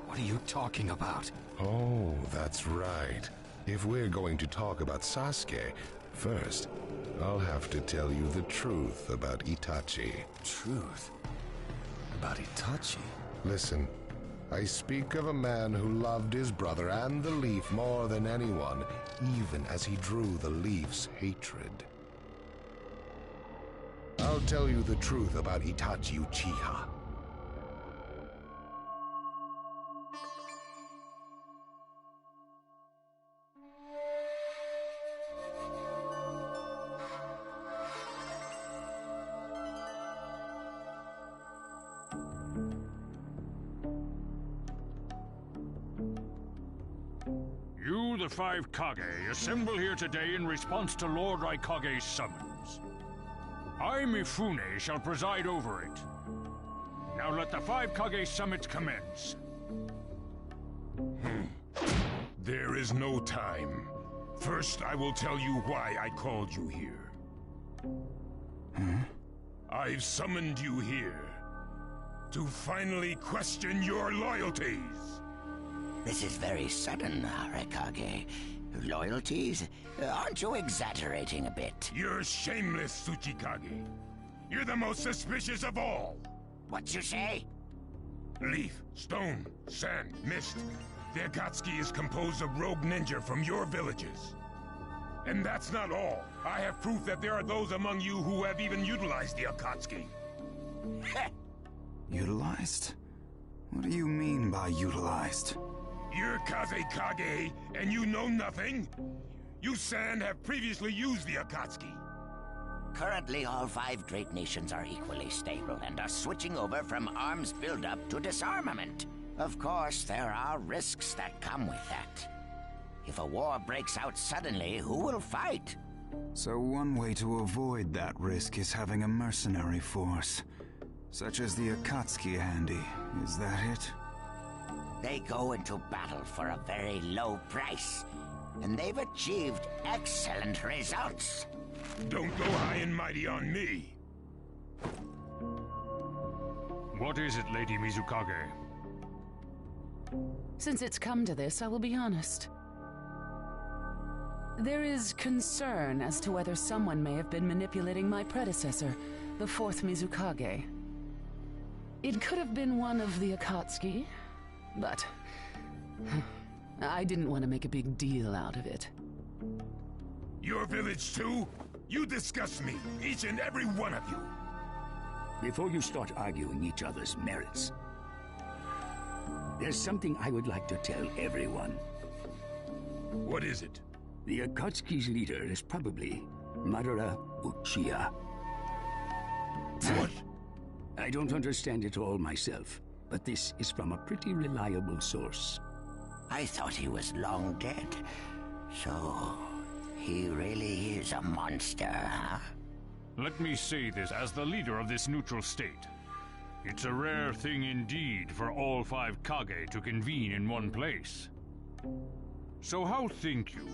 What are you talking about? Oh, that's right. If we're going to talk about Sasuke, first, I'll have to tell you the truth about Itachi. Truth? About Itachi? Listen, I speak of a man who loved his brother and the Leaf more than anyone, even as he drew the Leaf's hatred. I'll tell you the truth about Itachi Uchiha. You, the five Kage, assemble here today in response to Lord Raikage's summons. I, Mifune, shall preside over it. Now let the five Kage summit commence. There is no time. First, I will tell you why I called you here. I've summoned you here to finally question your loyalties. This is very sudden, Raikage. Loyalties? Aren't you exaggerating a bit? You're shameless, Tsuchikage. You're the most suspicious of all. What you say? Leaf, stone, sand, mist. The Akatsuki is composed of rogue ninja from your villages. And that's not all. I have proof that there are those among you who have even utilized the Akatsuki. Utilized? What do you mean by utilized? You're Kazekage, and you know nothing? You Sand have previously used the Akatsuki. Currently, all five great nations are equally stable and are switching over from arms buildup to disarmament. Of course, there are risks that come with that. If a war breaks out suddenly, who will fight? So one way to avoid that risk is having a mercenary force, such as the Akatsuki handy. Is that it? They go into battle for a very low price, and they've achieved excellent results. Don't go high and mighty on me. What is it, Lady Mizukage? Since it's come to this, I will be honest. There is concern as to whether someone may have been manipulating my predecessor, the fourth Mizukage. It could have been one of the Akatsuki, but I didn't want to make a big deal out of it. Your village too? You disgust me, each and every one of you. Before you start arguing each other's merits, there's something I would like to tell everyone. What is it? The Akatsuki's leader is probably Madara Uchiha. What? I don't understand it all myself, but this is from a pretty reliable source. I thought he was long dead. So, he really is a monster, huh? Let me say this as the leader of this neutral state. It's a rare thing indeed for all five Kage to convene in one place. So how think you?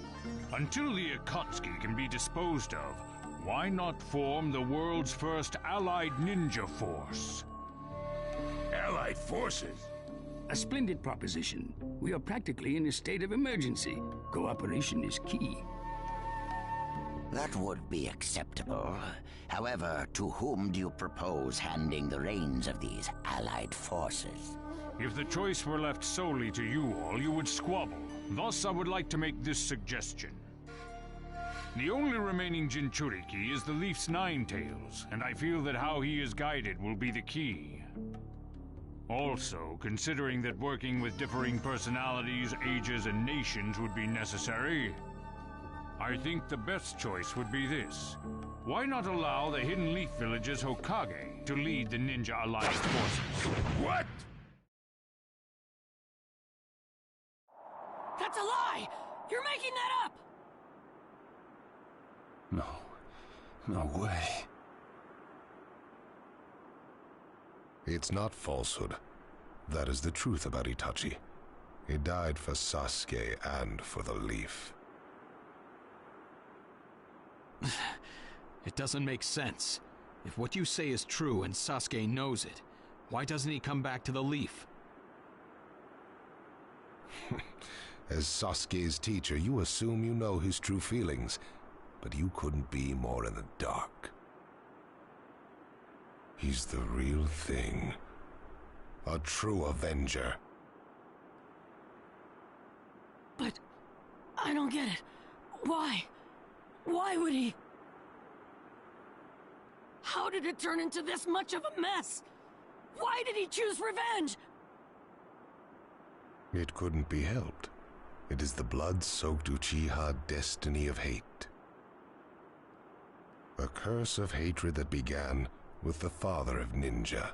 Until the Akatsuki can be disposed of, why not form the world's first allied ninja force? Allied forces? A splendid proposition. We are practically in a state of emergency. Cooperation is key. That would be acceptable. However, to whom do you propose handing the reins of these allied forces? If the choice were left solely to you all, you would squabble. Thus, I would like to make this suggestion. The only remaining Jinchuriki is the Leaf's Nine Tails, and I feel that how he is guided will be the key. Also, considering that working with differing personalities, ages, and nations would be necessary, I think the best choice would be this. Why not allow the Hidden Leaf Village's Hokage to lead the Ninja Alliance forces? What? That's a lie! You're making that up! No. No way. It's not falsehood. That is the truth about Itachi. He died for Sasuke and for the Leaf. It doesn't make sense. If what you say is true and Sasuke knows it, why doesn't he come back to the Leaf? As Sasuke's teacher, you assume you know his true feelings, but you couldn't be more in the dark. He's the real thing. A true Avenger. But I don't get it. Why? Why would he? How did it turn into this much of a mess? Why did he choose revenge? It couldn't be helped. It is the blood-soaked Uchiha destiny of hate. A curse of hatred that began with the father of ninja,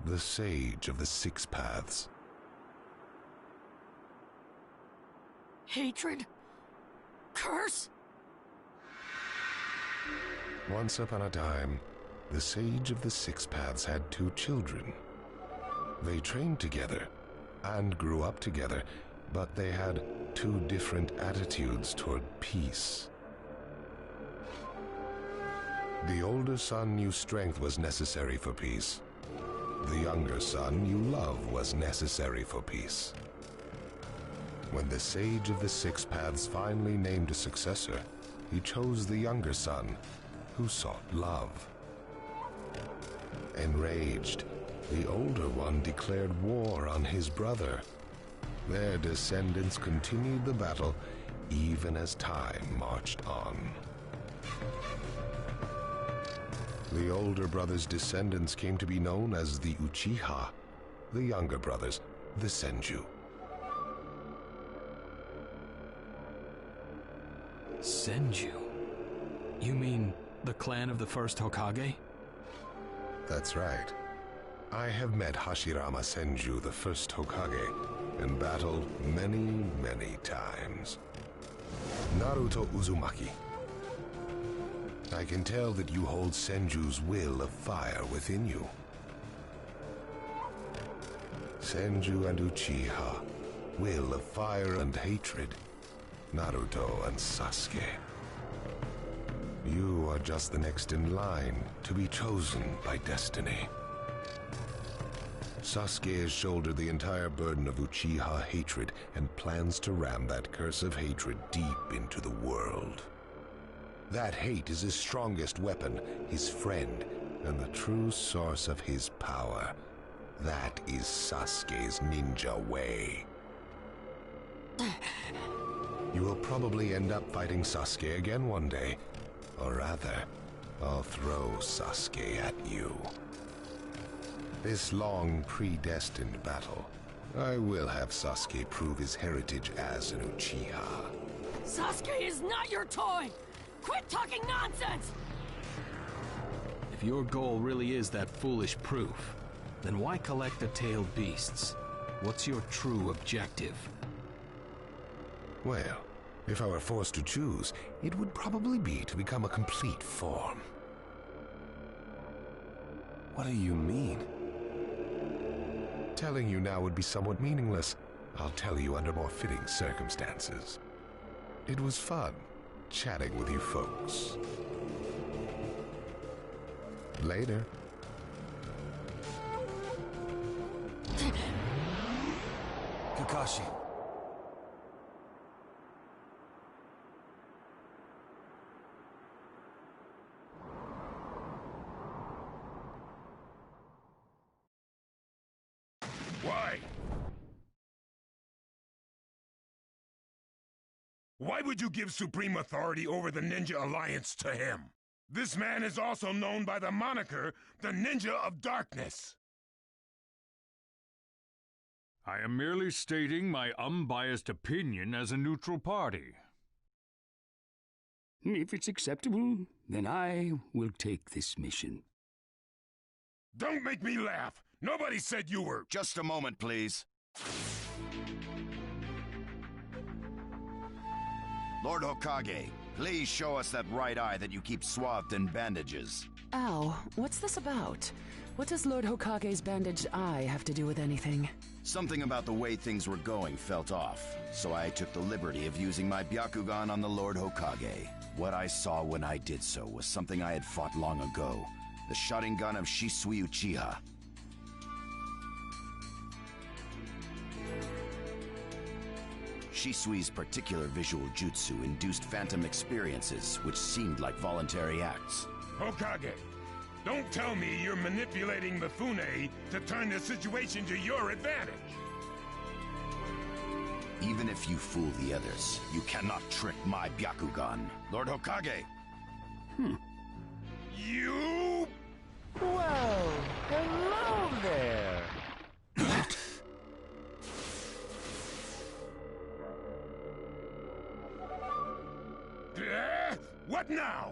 the sage of the Six Paths. Hatred? Curse? Once upon a time, the sage of the Six Paths had 2 children. They trained together and grew up together, but they had 2 different attitudes toward peace. The older son knew strength was necessary for peace. The younger son knew love was necessary for peace. When the sage of the Six Paths finally named a successor, he chose the younger son, who sought love. Enraged, the older one declared war on his brother. Their descendants continued the battle even as time marched on. The older brother's descendants came to be known as the Uchiha, the younger brothers, the Senju. Senju? You mean the clan of the first Hokage? That's right. I have met Hashirama Senju, the first Hokage, and battled many, many times. Naruto Uzumaki. I can tell that you hold Senju's will of fire within you. Senju and Uchiha, will of fire and hatred. Naruto and Sasuke. You are just the next in line to be chosen by destiny. Sasuke has shouldered the entire burden of Uchiha hatred and plans to ram that curse of hatred deep into the world. That hate is his strongest weapon, his friend, and the true source of his power. That is Sasuke's ninja way. You will probably end up fighting Sasuke again one day. Or rather, I'll throw Sasuke at you. This long, predestined battle, I will have Sasuke prove his heritage as an Uchiha. Sasuke is not your toy! Quit talking nonsense! If your goal really is that foolish proof, then why collect the tailed beasts? What's your true objective? Well, if I were forced to choose, it would probably be to become a complete form. What do you mean? Telling you now would be somewhat meaningless. I'll tell you under more fitting circumstances. It was fun chatting with you folks. Later. Kakashi. Why? Why would you give supreme authority over the Ninja Alliance to him? This man is also known by the moniker, the Ninja of Darkness. I am merely stating my unbiased opinion as a neutral party. If it's acceptable, then I will take this mission. Don't make me laugh! Nobody said you were— Just a moment, please. Lord Hokage, Please show us that right eye that you keep swathed in bandages. Ow, what's this about? What does Lord Hokage's bandaged eye have to do with anything? Something about the way things were going felt off, so I took the liberty of using my Byakugan on the Lord Hokage. What I saw when I did so was something I had fought long ago. The Sharingan of Shisui Uchiha. Shisui's particular visual jutsu induced phantom experiences, which seemed like voluntary acts. Hokage, don't tell me you're manipulating Mifune to turn the situation to your advantage. Even if you fool the others, you cannot trick my Byakugan. Lord Hokage! You... Well, hello there! What now?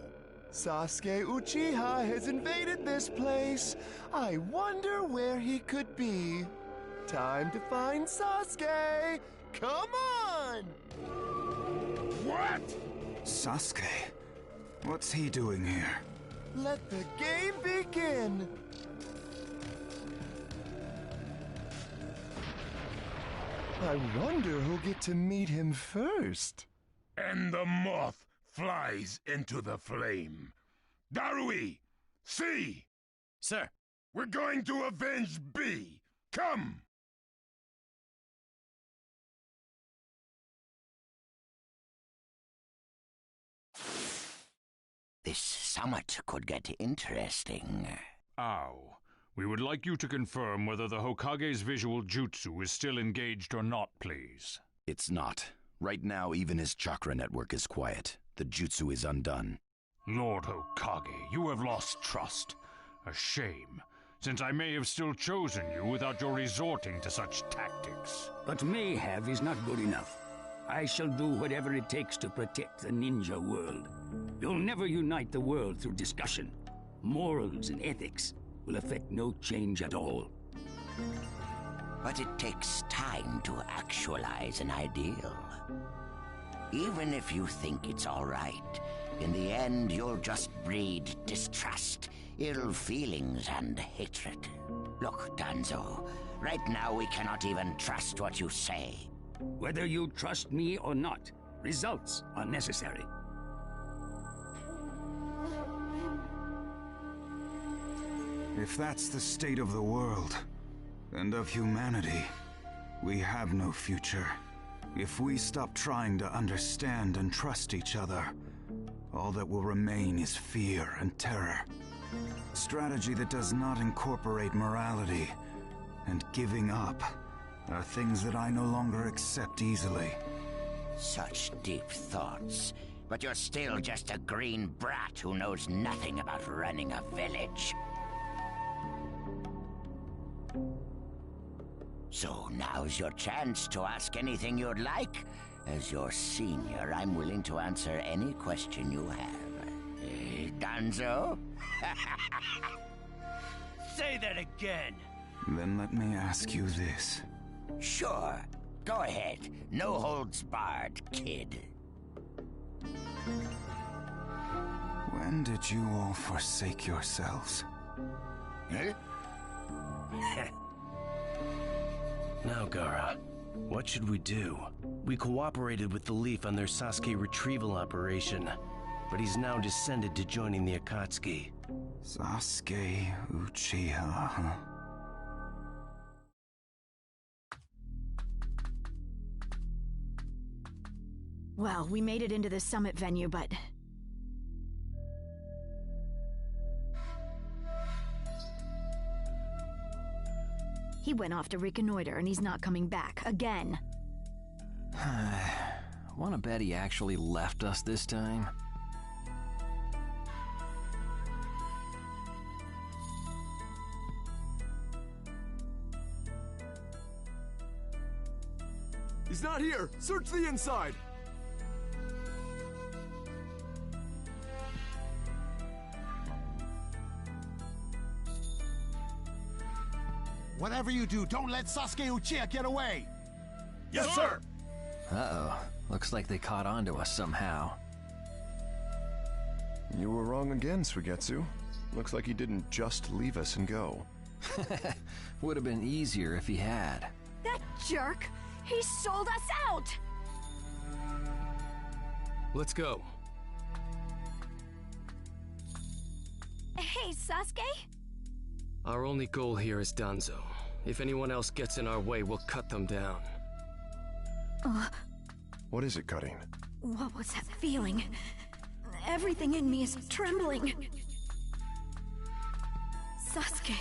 Sasuke Uchiha has invaded this place. I wonder where he could be. Time to find Sasuke! Come on! What? Sasuke? What's he doing here? Let the game begin! I wonder who'll get to meet him first. And the moth flies into the flame. Darui! C! Sir! We're going to avenge B! Come! This summit could get interesting. Ow. We would like you to confirm whether the Hokage's visual jutsu is still engaged or not, please. It's not. Right now, even his chakra network is quiet. The jutsu is undone. Lord Hokage, you have lost trust. A shame, since I may have still chosen you without your resorting to such tactics. But may have is not good enough. I shall do whatever it takes to protect the ninja world. You'll never unite the world through discussion. Morals and ethics will affect no change at all. But it takes time to actualize an ideal. Even if you think it's all right, in the end you'll just breed distrust, ill feelings, and hatred. Look, Danzo, right now we cannot even trust what you say. Whether you trust me or not, results are necessary. If that's the state of the world, and of humanity, we have no future. If we stop trying to understand and trust each other, all that will remain is fear and terror. Strategy that does not incorporate morality and giving up are things that I no longer accept easily. Such deep thoughts, but you're still just a green brat who knows nothing about running a village. So now's your chance to ask anything you'd like. As your senior, I'm willing to answer any question you have. Danzo? Say that again! Then let me ask you this. Sure. Go ahead. No holds barred, kid. When did you all forsake yourselves? Huh? Now, Gaara, what should we do? We cooperated with the Leaf on their Sasuke retrieval operation, but he's now descended to joining the Akatsuki. Sasuke Uchiha, huh? Well, we made it into the summit venue, but... he went off to reconnoiter, and he's not coming back again. Wanna bet he actually left us this time? He's not here! Search the inside! Whatever you do, don't let Sasuke Uchiha get away! Yes, sir! Uh-oh. Looks like they caught on to us somehow. You were wrong again, Suigetsu. Looks like he didn't just leave us and go. Would have been easier if he had. That jerk! He sold us out! Let's go. Hey, Sasuke? Our only goal here is Danzo. If anyone else gets in our way, we'll cut them down. What is it, Cutting? What was that feeling? Everything in me is trembling. Sasuke,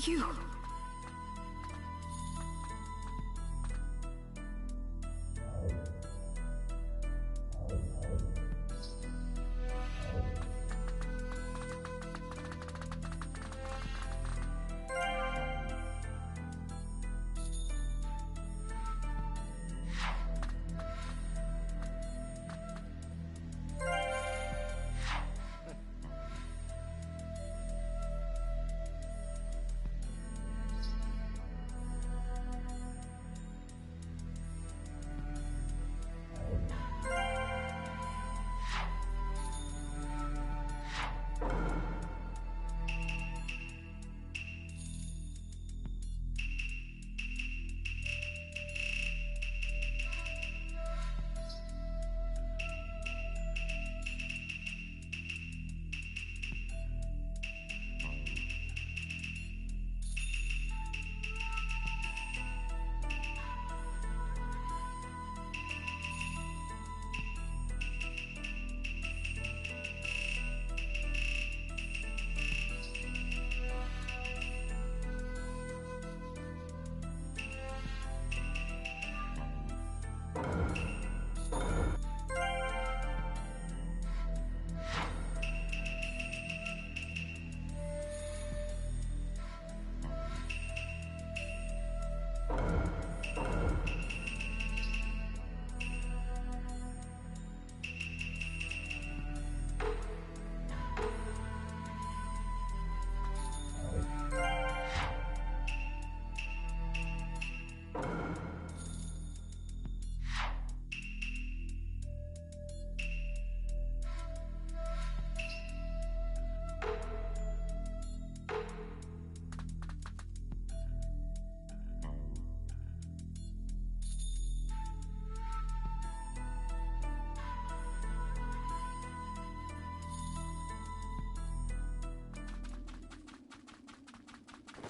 you...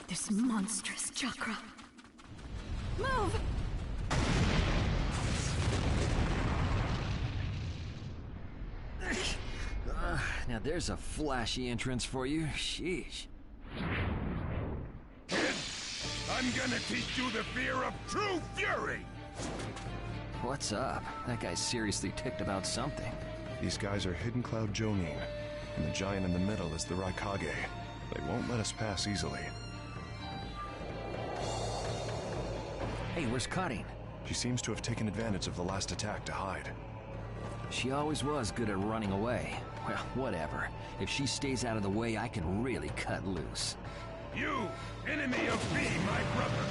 This monstrous chakra. Move! Now there's a flashy entrance for you. Sheesh. Kid, I'm gonna teach you the fear of true fury! What's up? That guy's seriously ticked about something. These guys are Hidden Cloud Jonin, and the giant in the middle is the Raikage. They won't let us pass easily. Hey, where's Cutting? She seems to have taken advantage of the last attack to hide. She always was good at running away. Well, whatever. If she stays out of the way, I can really cut loose. You, enemy of me, my brother!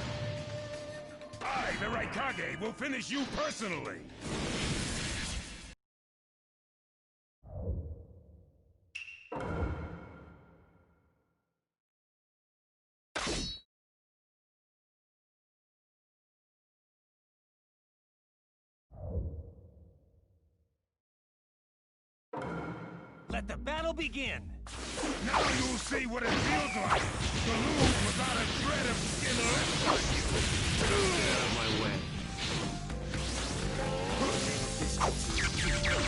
I, the Raikage, will finish you personally! Let the battle begin! Now you'll see what it feels like to lose without a shred of skin left on you! Get out of my way.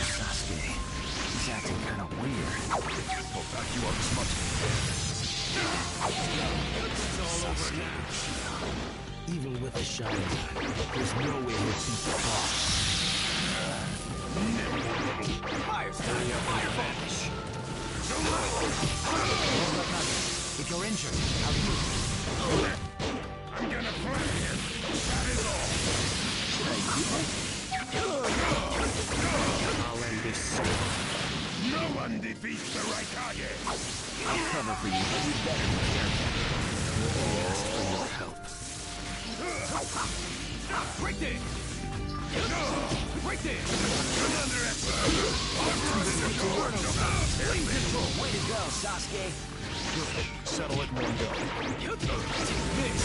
Sasuke, he's acting kind of weird. I'll back you up as much It's all over now. Even with the shine, there's no way he'll beat the boss. Fire style, fire vanish! If you're injured, how do you? I'm gonna play it. That is all. I'll end this. No one defeats the Raikage. I'll cover for you, but you better be careful. We'll ask for your help. Right there! Right there! Don't underestimate. Way to go, Sasuke. Good. Settle it in one go. This.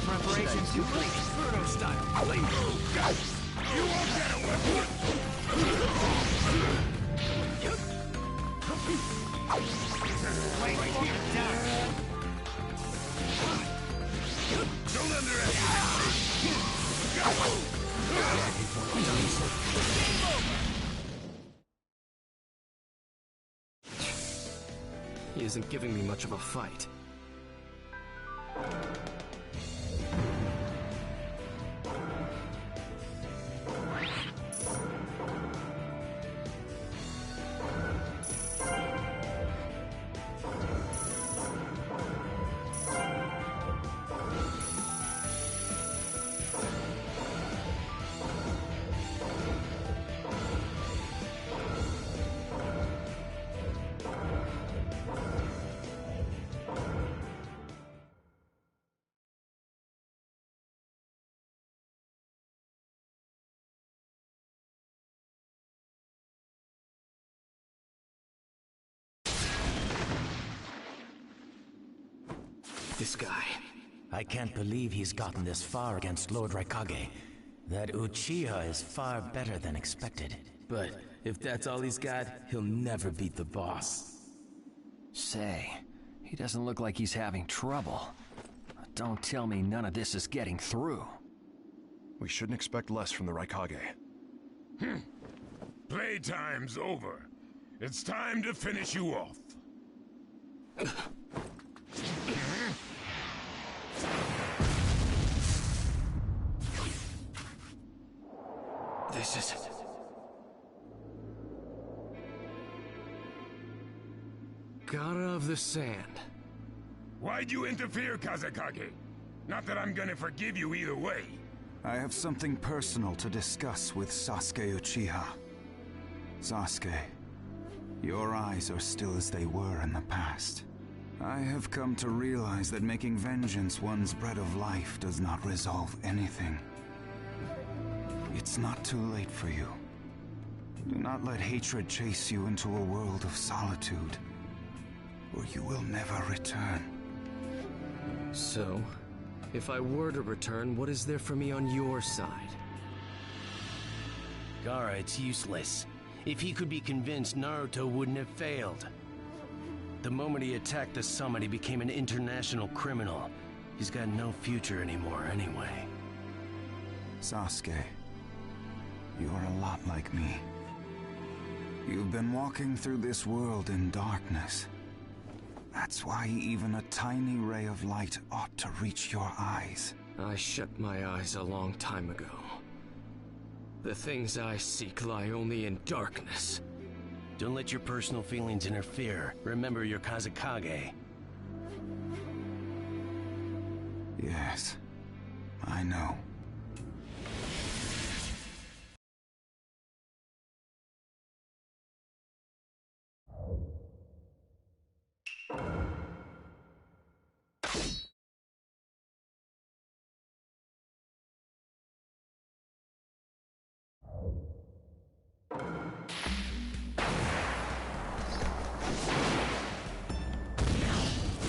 Preparations complete. Naruto style. You won't get away. Wait here, down. Don't underestimate me. He isn't giving me much of a fight. This guy. I can't believe he's gotten this far against Lord Raikage. That Uchiha is far better than expected. But if that's all he's got, he'll never beat the boss. Say, he doesn't look like he's having trouble. Don't tell me none of this is getting through. We shouldn't expect less from the Raikage. Playtime's over. It's time to finish you off. This is... Gaara of the Sand. Why'd you interfere, Kazekage? Not that I'm gonna forgive you either way. I have something personal to discuss with Sasuke Uchiha. Sasuke, your eyes are still as they were in the past. I have come to realize that making vengeance one's bread of life does not resolve anything. It's not too late for you. Do not let hatred chase you into a world of solitude, or you will never return. So, if I were to return, what is there for me on your side? Gaara, it's useless. If he could be convinced, Naruto wouldn't have failed. The moment he attacked the summit, he became an international criminal. He's got no future anymore anyway. Sasuke, you're a lot like me. You've been walking through this world in darkness. That's why even a tiny ray of light ought to reach your eyes. I shut my eyes a long time ago. The things I seek lie only in darkness. Don't let your personal feelings interfere. Remember your Kazekage. Yes, I know.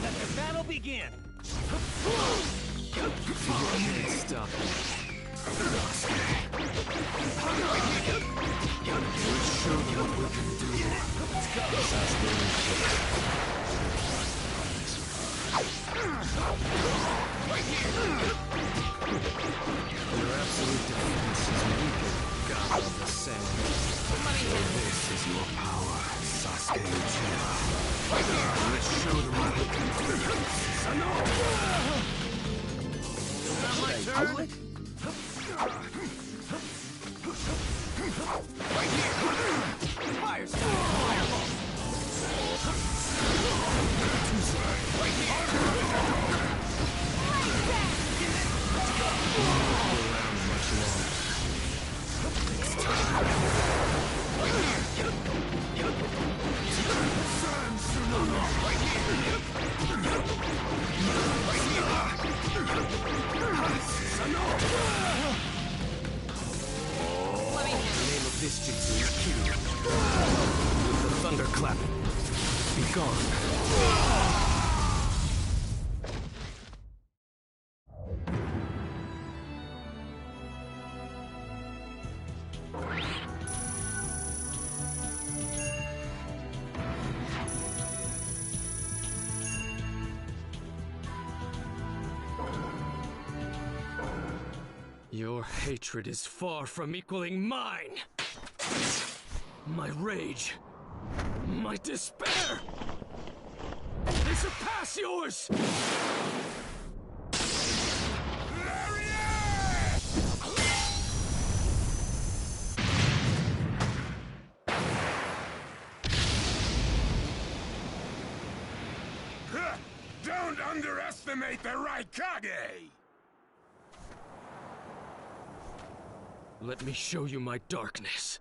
Let the battle begin! You can't stop me. Let's show them what we can do. Let's go, Your absolute defense is weaker, God of the Sand. This is your power, Sasuke Uchiha. Let's show them what we can do. Not my turn. Right here. Fire style. Fireball. Right here. Around much longer. It's time. Right here. Right here. Right here. gone. Your hatred is far from equaling mine. My rage, my despair, they surpass yours! Don't underestimate the Raikage! Let me show you my darkness.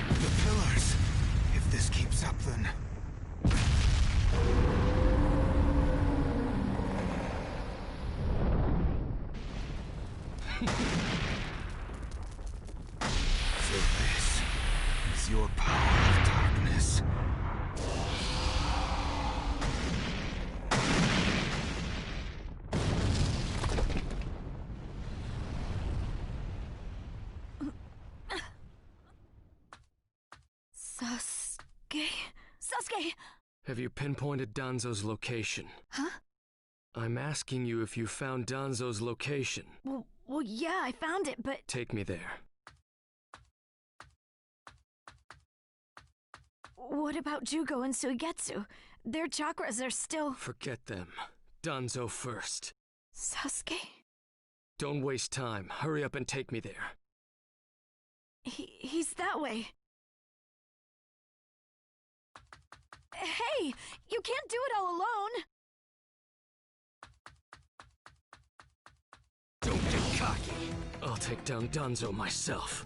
The pillars. If this keeps up, then... So this is your power of darkness. Sasuke? Sasuke! Have you pinpointed Danzo's location? Huh? I'm asking you if you found Danzo's location. Well, yeah, I found it, but... Take me there. What about Jugo and Suigetsu? Their chakras are still... Forget them. Danzo first. Sasuke? Don't waste time. Hurry up and take me there. He's that way. Hey! You can't do it all alone! Don't get cocky. I'll take down Danzo myself.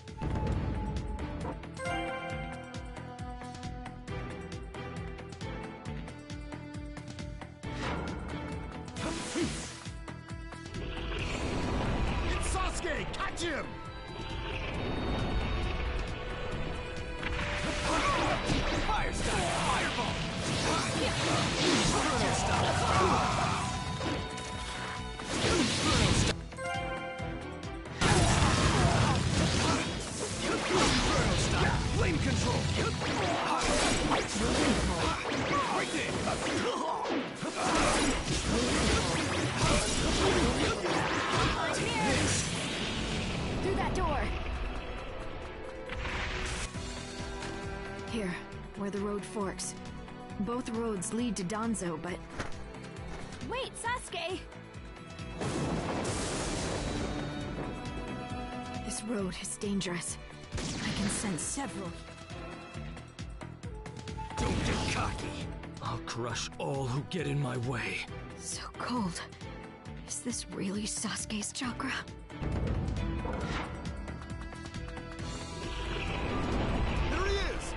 It's Sasuke! Catch him! Fire style! Fireball! Inferno style! Inferno style! Inferno style! Flame control! Right there! Through that door! Here, where the road forks. Both roads lead to Danzo, but... Wait, Sasuke! This road is dangerous. I can sense several. Don't get cocky. I'll crush all who get in my way. So cold. Is this really Sasuke's chakra? There he is!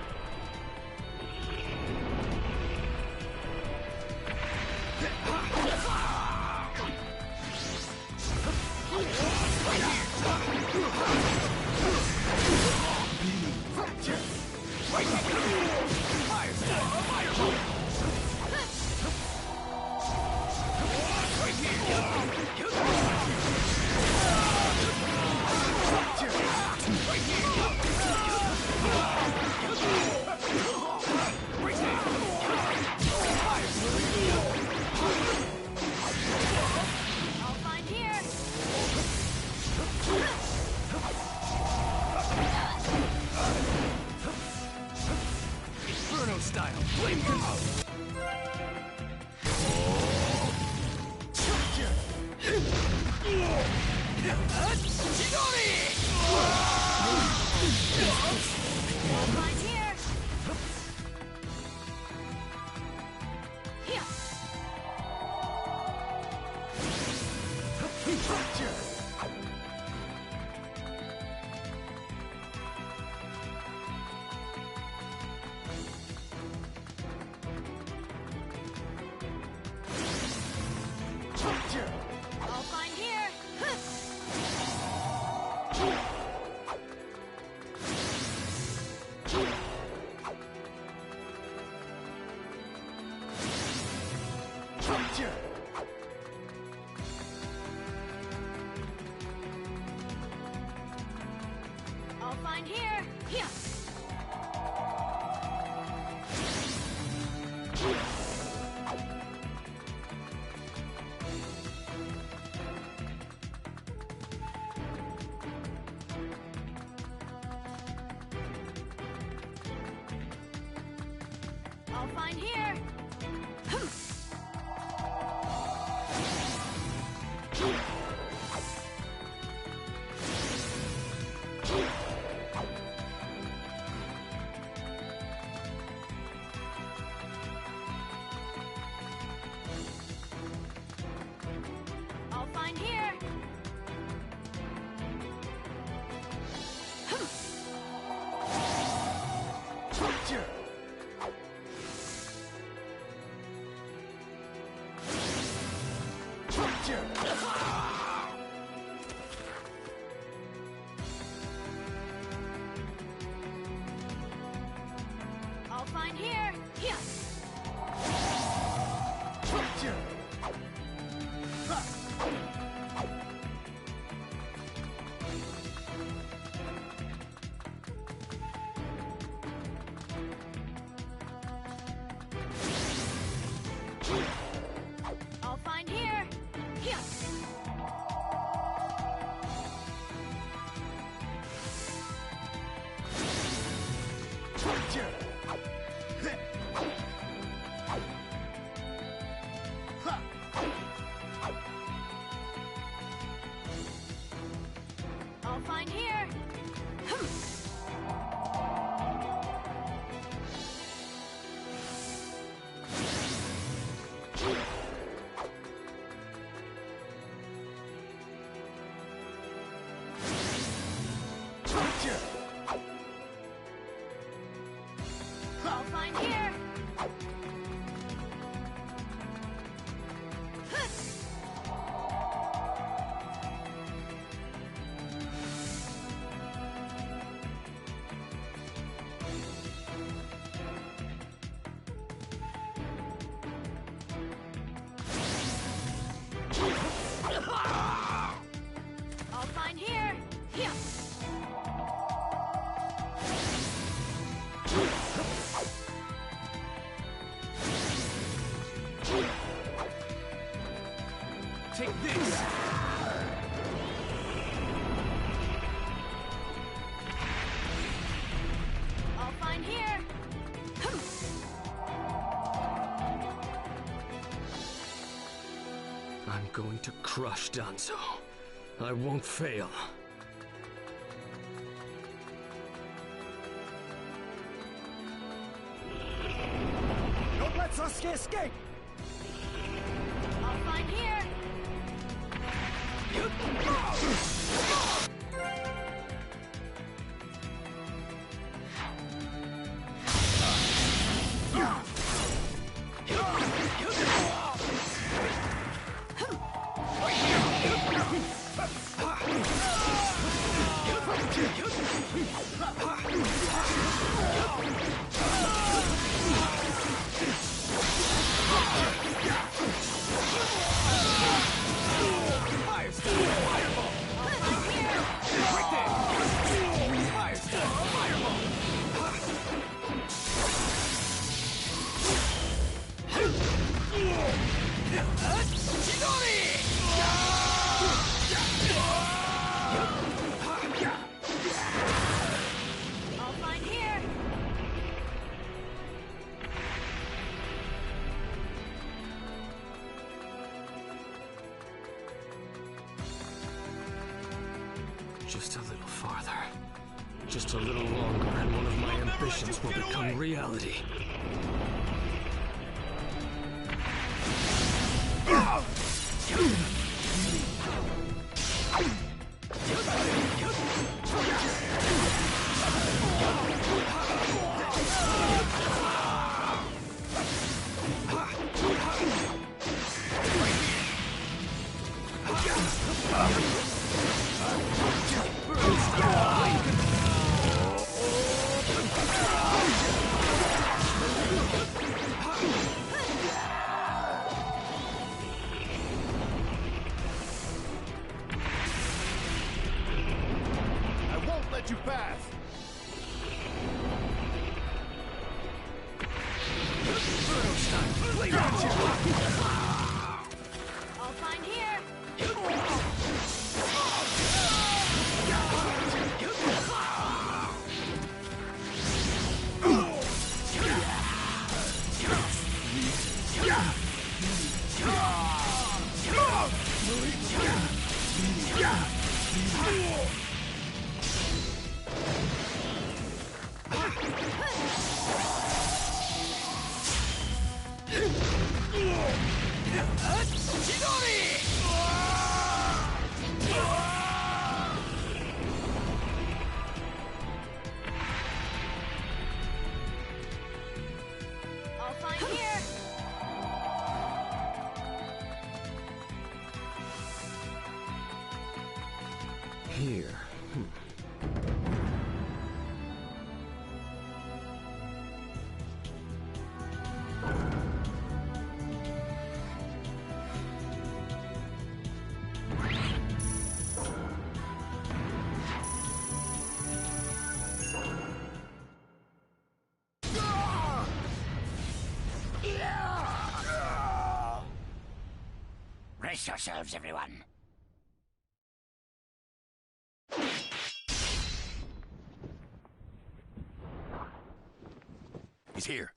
I'll find here! Inferno style! Flame control! Find here! Here! I'll find here. Here. I'll find here. I'll find here. I'll find here. Here. I'll find here. Here. I'll find here. I'll find here. I'll find here. Here. Take this! I'll find here. I'm going to crush Danzo. I won't fail. Don't let Sasuke escape! I'll find here. I'll find here. Just a little farther. Just a little longer, and one of my ambitions will become reality. let you pass. All fine here. All fine here. Here. Brace yourselves, everyone. He's here.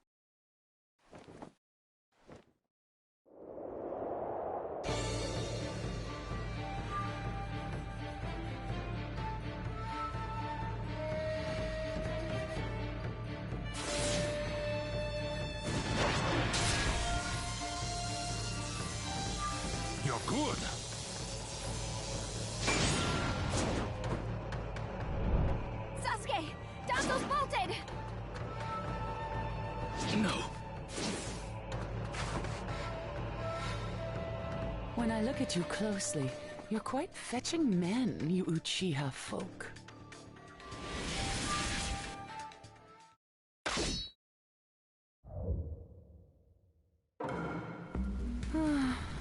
You're good. Sasuke! Danzo's bolted! No. When I look at you closely, you're quite fetching men, you Uchiha folk.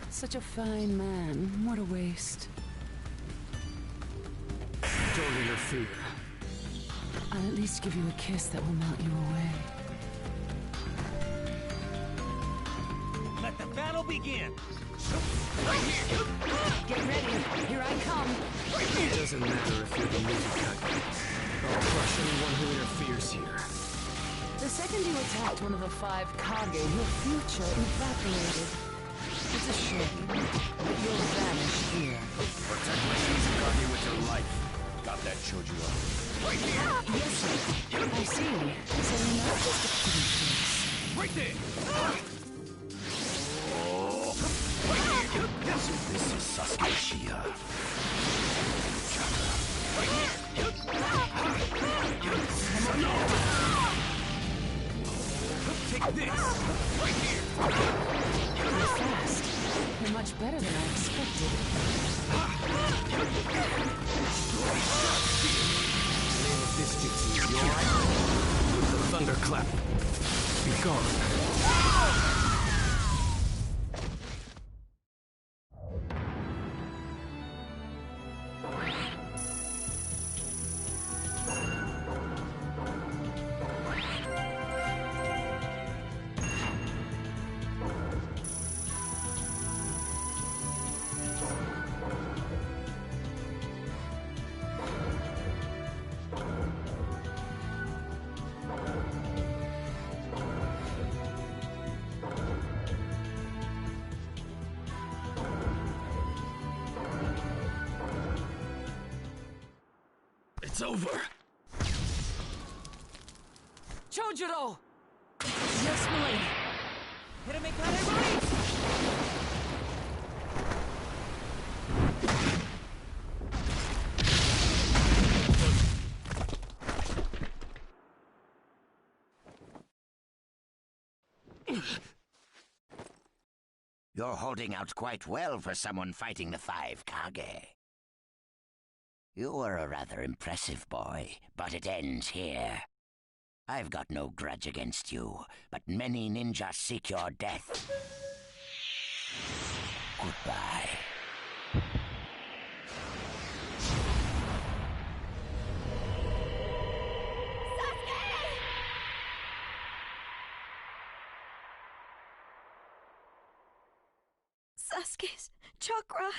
Such a fine man. What a waste. Don't interfere. I'll at least give you a kiss that will melt you away. Let the battle begin. Get ready. Here I come. It doesn't matter if you're the Mizukage. I'll crush anyone who interferes here. The second you attacked one of the 5 Kage, your future evaporated. It's a shame, but you'll vanish here. Protect my Mizukage with your life. Got that, Chojuro? Right here! Yes, sir. I see. So you're not just a pretty face. Right there! So this is Sasuke Uchiha. Right here! Take this! Right here! You're fast. You're much better than I expected. The name of this jutsu is yours. The thunderclap. Be gone. It's over. Chojuro! Yes, my lady. You're holding out quite well for someone fighting the 5 Kage. You were a rather impressive boy, but it ends here. I've got no grudge against you, but many ninjas seek your death. Goodbye. Sasuke's chakra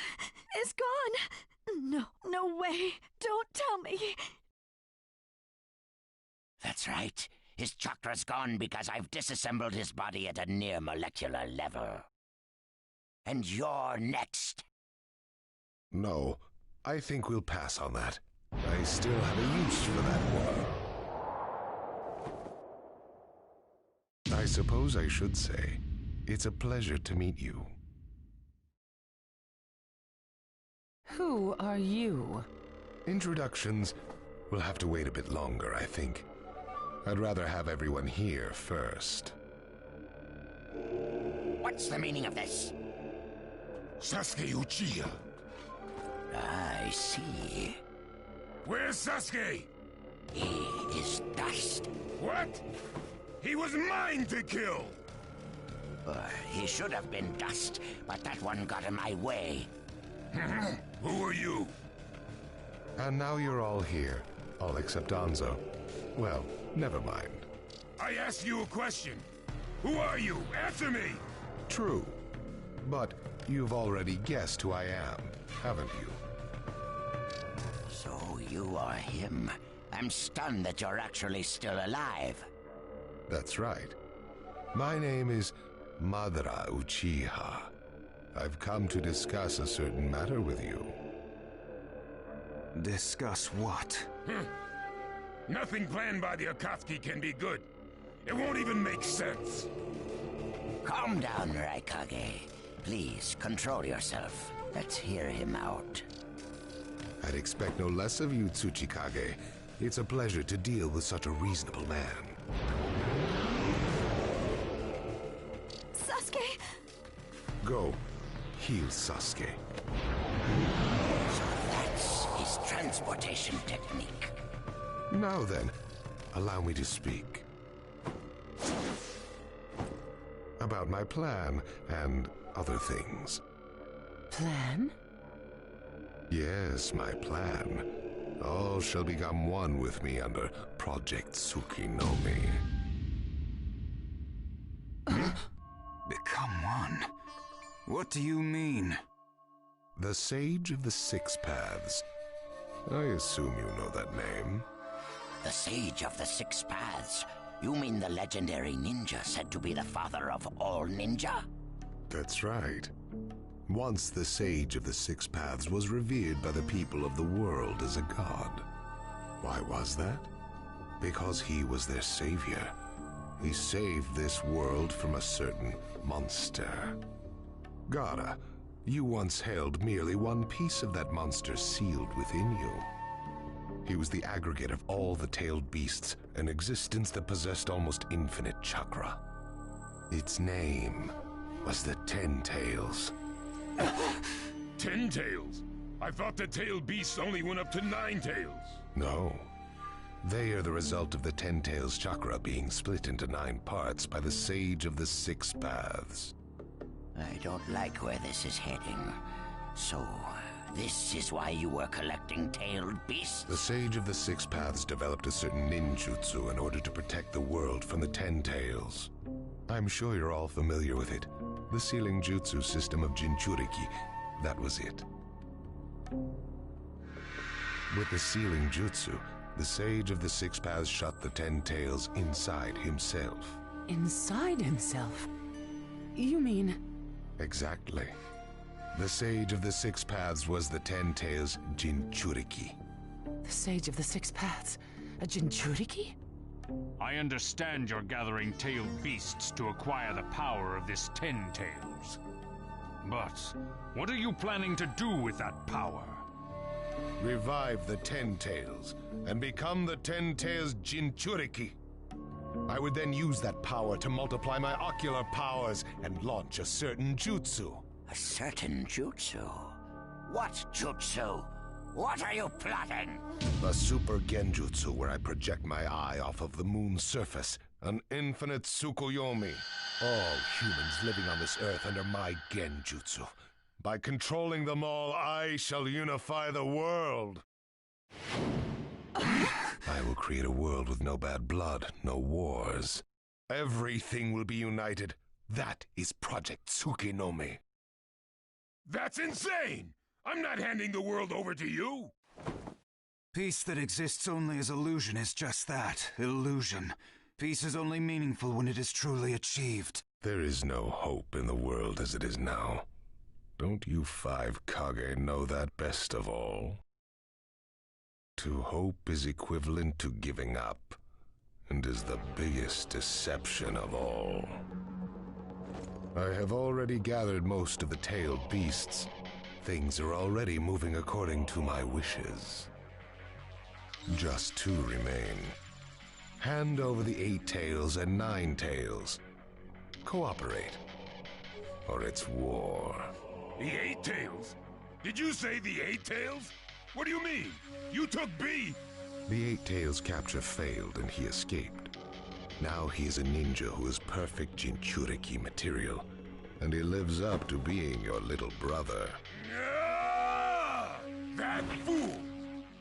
is gone. No way. Don't tell me. That's right. His chakra's gone because I've disassembled his body at a near molecular level. And you're next. No, I think we'll pass on that. I still have a use for that one. I suppose I should say, it's a pleasure to meet you. Who are you? Introductions will have to wait a bit longer, I think. I'd rather have everyone here first. What's the meaning of this? Sasuke Uchiha. I see. Where's Sasuke? He is dust. What? He was mine to kill! He should have been dust, but that one got in my way. Who are you? And now you're all here, all except Anzo. Well, never mind. I asked you a question. Who are you? Answer me! True. But you've already guessed who I am, haven't you? So you are him. I'm stunned that you're actually still alive. That's right. My name is Madara Uchiha. I've come to discuss a certain matter with you. Discuss what? Nothing planned by the Akatsuki can be good. It won't even make sense. Calm down, Raikage. Please, control yourself. Let's hear him out. I'd expect no less of you, Tsuchikage. It's a pleasure to deal with such a reasonable man. Sasuke! Go. Heal Sasuke. So that's his transportation technique. Now then, allow me to speak. About my plan and other things. Plan? Yes, my plan. All shall become one with me under Project Tsukinome. Become one? What do you mean? The Sage of the Six Paths. I assume you know that name. The Sage of the Six Paths? You mean the legendary ninja said to be the father of all ninja? That's right. Once the Sage of the Six Paths was revered by the people of the world as a god. Why was that? Because he was their savior. He saved this world from a certain monster. Gaara, you once held merely one piece of that monster sealed within you. He was the aggregate of all the tailed beasts, an existence that possessed almost infinite chakra. Its name was the Ten Tails. 10 tails? I thought the tailed beasts only went up to 9 tails. No. They are the result of the Ten Tails chakra being split into 9 parts by the Sage of the Six Paths. I don't like where this is heading. So, this is why you were collecting tailed beasts? The Sage of the Six Paths developed a certain ninjutsu in order to protect the world from the Ten Tails. I'm sure you're all familiar with it. The sealing jutsu system of Jinchuriki. That was it. With the sealing jutsu, the Sage of the Six Paths shut the Ten Tails inside himself. Inside himself? You mean... Exactly. The Sage of the Six Paths was the Ten Tails Jinchuriki. The Sage of the Six Paths? A Jinchuriki? I understand you're gathering tailed beasts to acquire the power of this Ten Tails. But what are you planning to do with that power? Revive the Ten Tails and become the Ten Tails Jinchuriki. I would then use that power to multiply my ocular powers and launch a certain jutsu. A certain jutsu? What jutsu? What are you plotting? A super genjutsu where I project my eye off of the moon's surface. An infinite Tsukuyomi. All humans living on this earth under my genjutsu. By controlling them all, I shall unify the world. I will create a world with no bad blood, no wars. Everything will be united. That is Project Tsukinome. That's insane! I'm not handing the world over to you! Peace that exists only as illusion is just that, illusion. Peace is only meaningful when it is truly achieved. There is no hope in the world as it is now. Don't you 5 Kage know that best of all? To hope is equivalent to giving up, and is the biggest deception of all. I have already gathered most of the tailed beasts. Things are already moving according to my wishes. Just 2 remain. Hand over the 8 tails and 9 tails. Cooperate, or it's war. The 8 tails? Did you say the 8 tails? What do you mean? You took B! The 8 tails capture failed and he escaped. Now he is a ninja who is perfect Jinchuriki material, and he lives up to being your little brother. Ah! That fool!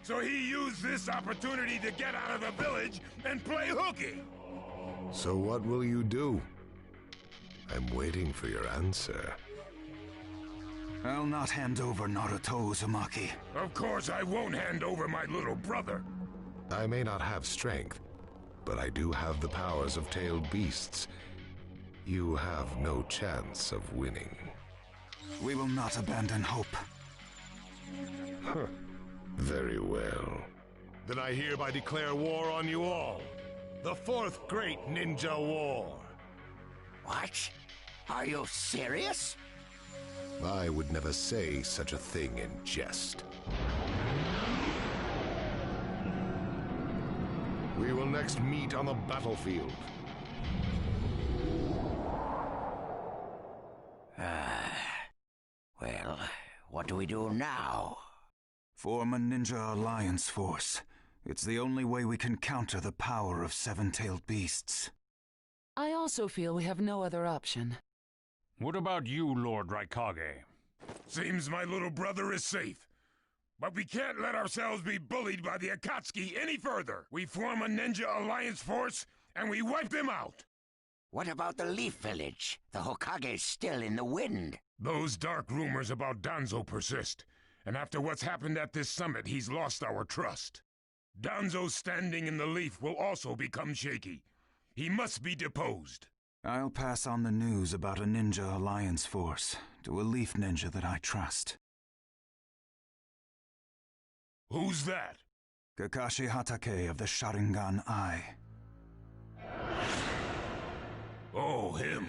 So he used this opportunity to get out of the village and play hooky! So what will you do? I'm waiting for your answer. I'll not hand over Naruto Uzumaki. Of course I won't hand over my little brother. I may not have strength, but I do have the powers of tailed beasts. You have no chance of winning. We will not abandon hope. Huh. Very well. Then I hereby declare war on you all. The 4th Great Ninja War. What? Are you serious? I would never say such a thing in jest. We will next meet on the battlefield. Well, what do we do now? Form a ninja alliance force. It's the only way we can counter the power of 7-tailed beasts. I also feel we have no other option. What about you, Lord Raikage? Seems my little brother is safe. But we can't let ourselves be bullied by the Akatsuki any further. We form a ninja alliance force, and we wipe them out. What about the Leaf Village? The Hokage's still in the wind. Those dark rumors about Danzo persist. And after what's happened at this summit, he's lost our trust. Danzo's standing in the Leaf will also become shaky. He must be deposed. I'll pass on the news about a ninja alliance force to a Leaf ninja that I trust. Who's that? Kakashi Hatake of the Sharingan Eye. Oh, him.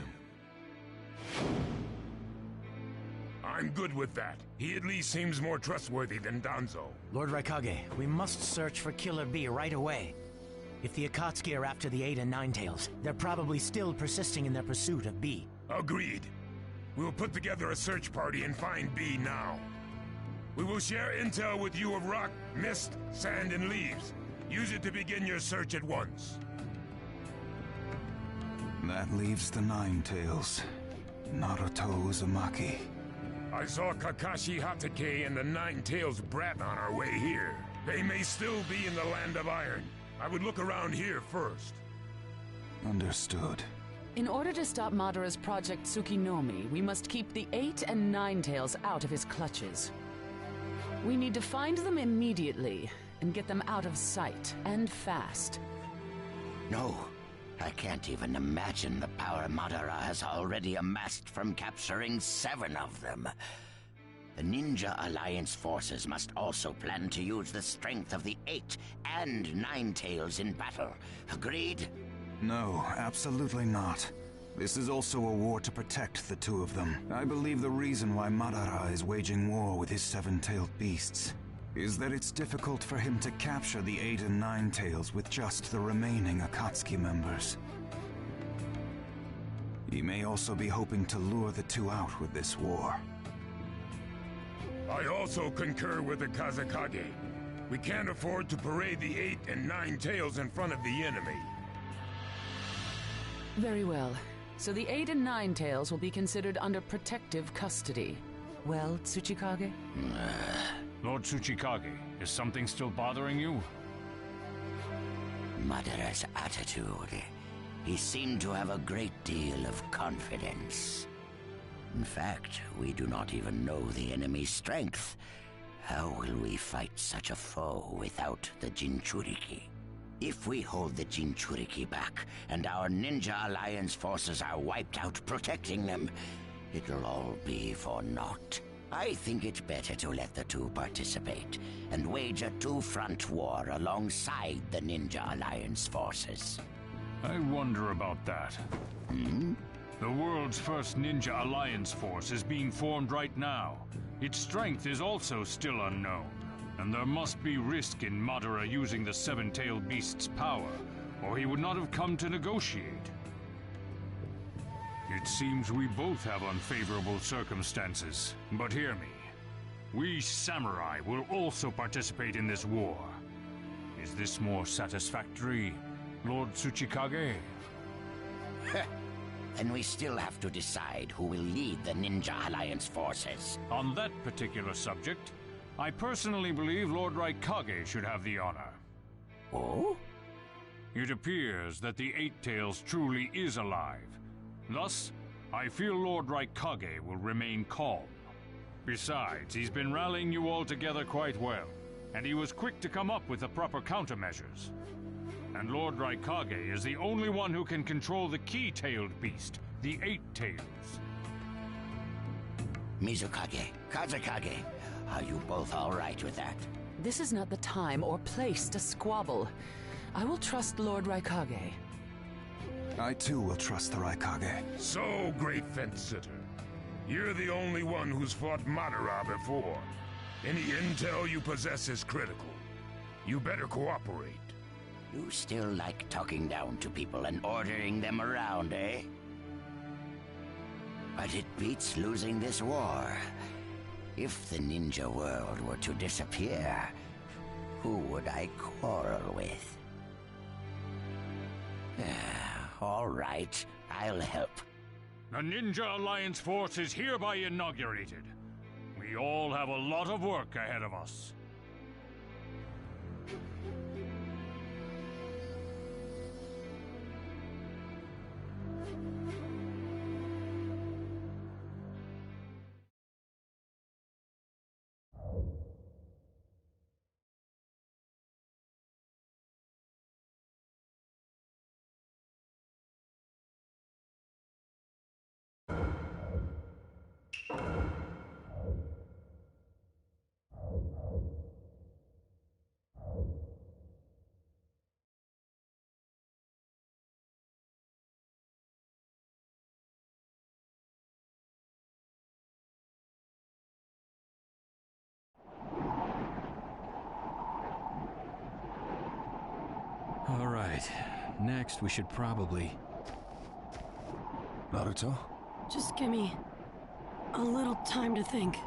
I'm good with that. He at least seems more trustworthy than Danzo. Lord Raikage, we must search for Killer B right away. If the Akatsuki are after the 8 and 9 tails, they're probably still persisting in their pursuit of B. Agreed. We'll put together a search party and find B now. We will share intel with you of rock, mist, sand, and leaves. Use it to begin your search at once. That leaves the 9 tails. Naruto Uzumaki. I saw Kakashi Hatake and the 9 tails brat on our way here. They may still be in the Land of Iron. I would look around here first. Understood. In order to stop Madara's Project Tsukinomi, we must keep the 8 and 9 tails out of his clutches. We need to find them immediately and get them out of sight, and fast. No, I can't even imagine the power Madara has already amassed from capturing 7 of them. The Ninja Alliance forces must also plan to use the strength of the 8 and 9 tails in battle. Agreed? No, absolutely not. This is also a war to protect the 2 of them. I believe the reason why Madara is waging war with his 7-tailed beasts is that it's difficult for him to capture the 8 and 9 tails with just the remaining Akatsuki members. He may also be hoping to lure the 2 out with this war. I also concur with the Kazekage. We can't afford to parade the 8 and 9 tails in front of the enemy. Very well. So the 8 and 9 tails will be considered under protective custody. Well, Tsuchikage? Lord Tsuchikage, is something still bothering you? Madara's attitude. He seemed to have a great deal of confidence. In fact, we do not even know the enemy's strength. How will we fight such a foe without the Jinchuriki? If we hold the Jinchuriki back, and our Ninja Alliance forces are wiped out protecting them, it'll all be for naught. I think it better to let the two participate, and wage a two-front war alongside the Ninja Alliance forces. I wonder about that. The world's first Ninja Alliance force is being formed right now. Its strength is also still unknown, and there must be risk in Madara using the seven-tailed beast's power, or he would not have come to negotiate. It seems we both have unfavorable circumstances, but hear me. We samurai will also participate in this war. Is this more satisfactory, Lord Tsuchikage? Then we still have to decide who will lead the Ninja Alliance forces. On that particular subject, I personally believe Lord Raikage should have the honor. Oh? It appears that the Eight Tails truly is alive. Thus, I feel Lord Raikage will remain calm. Besides, he's been rallying you all together quite well, and he was quick to come up with the proper countermeasures. And Lord Raikage is the only one who can control the key-tailed beast, the Eight Tails. Mizukage, Kazekage, are you both all right with that? This is not the time or place to squabble. I will trust Lord Raikage. I too will trust the Raikage. So, great fence-sitter. You're the only one who's fought Madara before. Any intel you possess is critical. You better cooperate. You still like talking down to people and ordering them around, eh? But it beats losing this war. If the ninja world were to disappear, who would I quarrel with? All right, I'll help. The Ninja Alliance force is hereby inaugurated. We all have a lot of work ahead of us. All right. Next, we should probably... Naruto? Just give me a little time to think.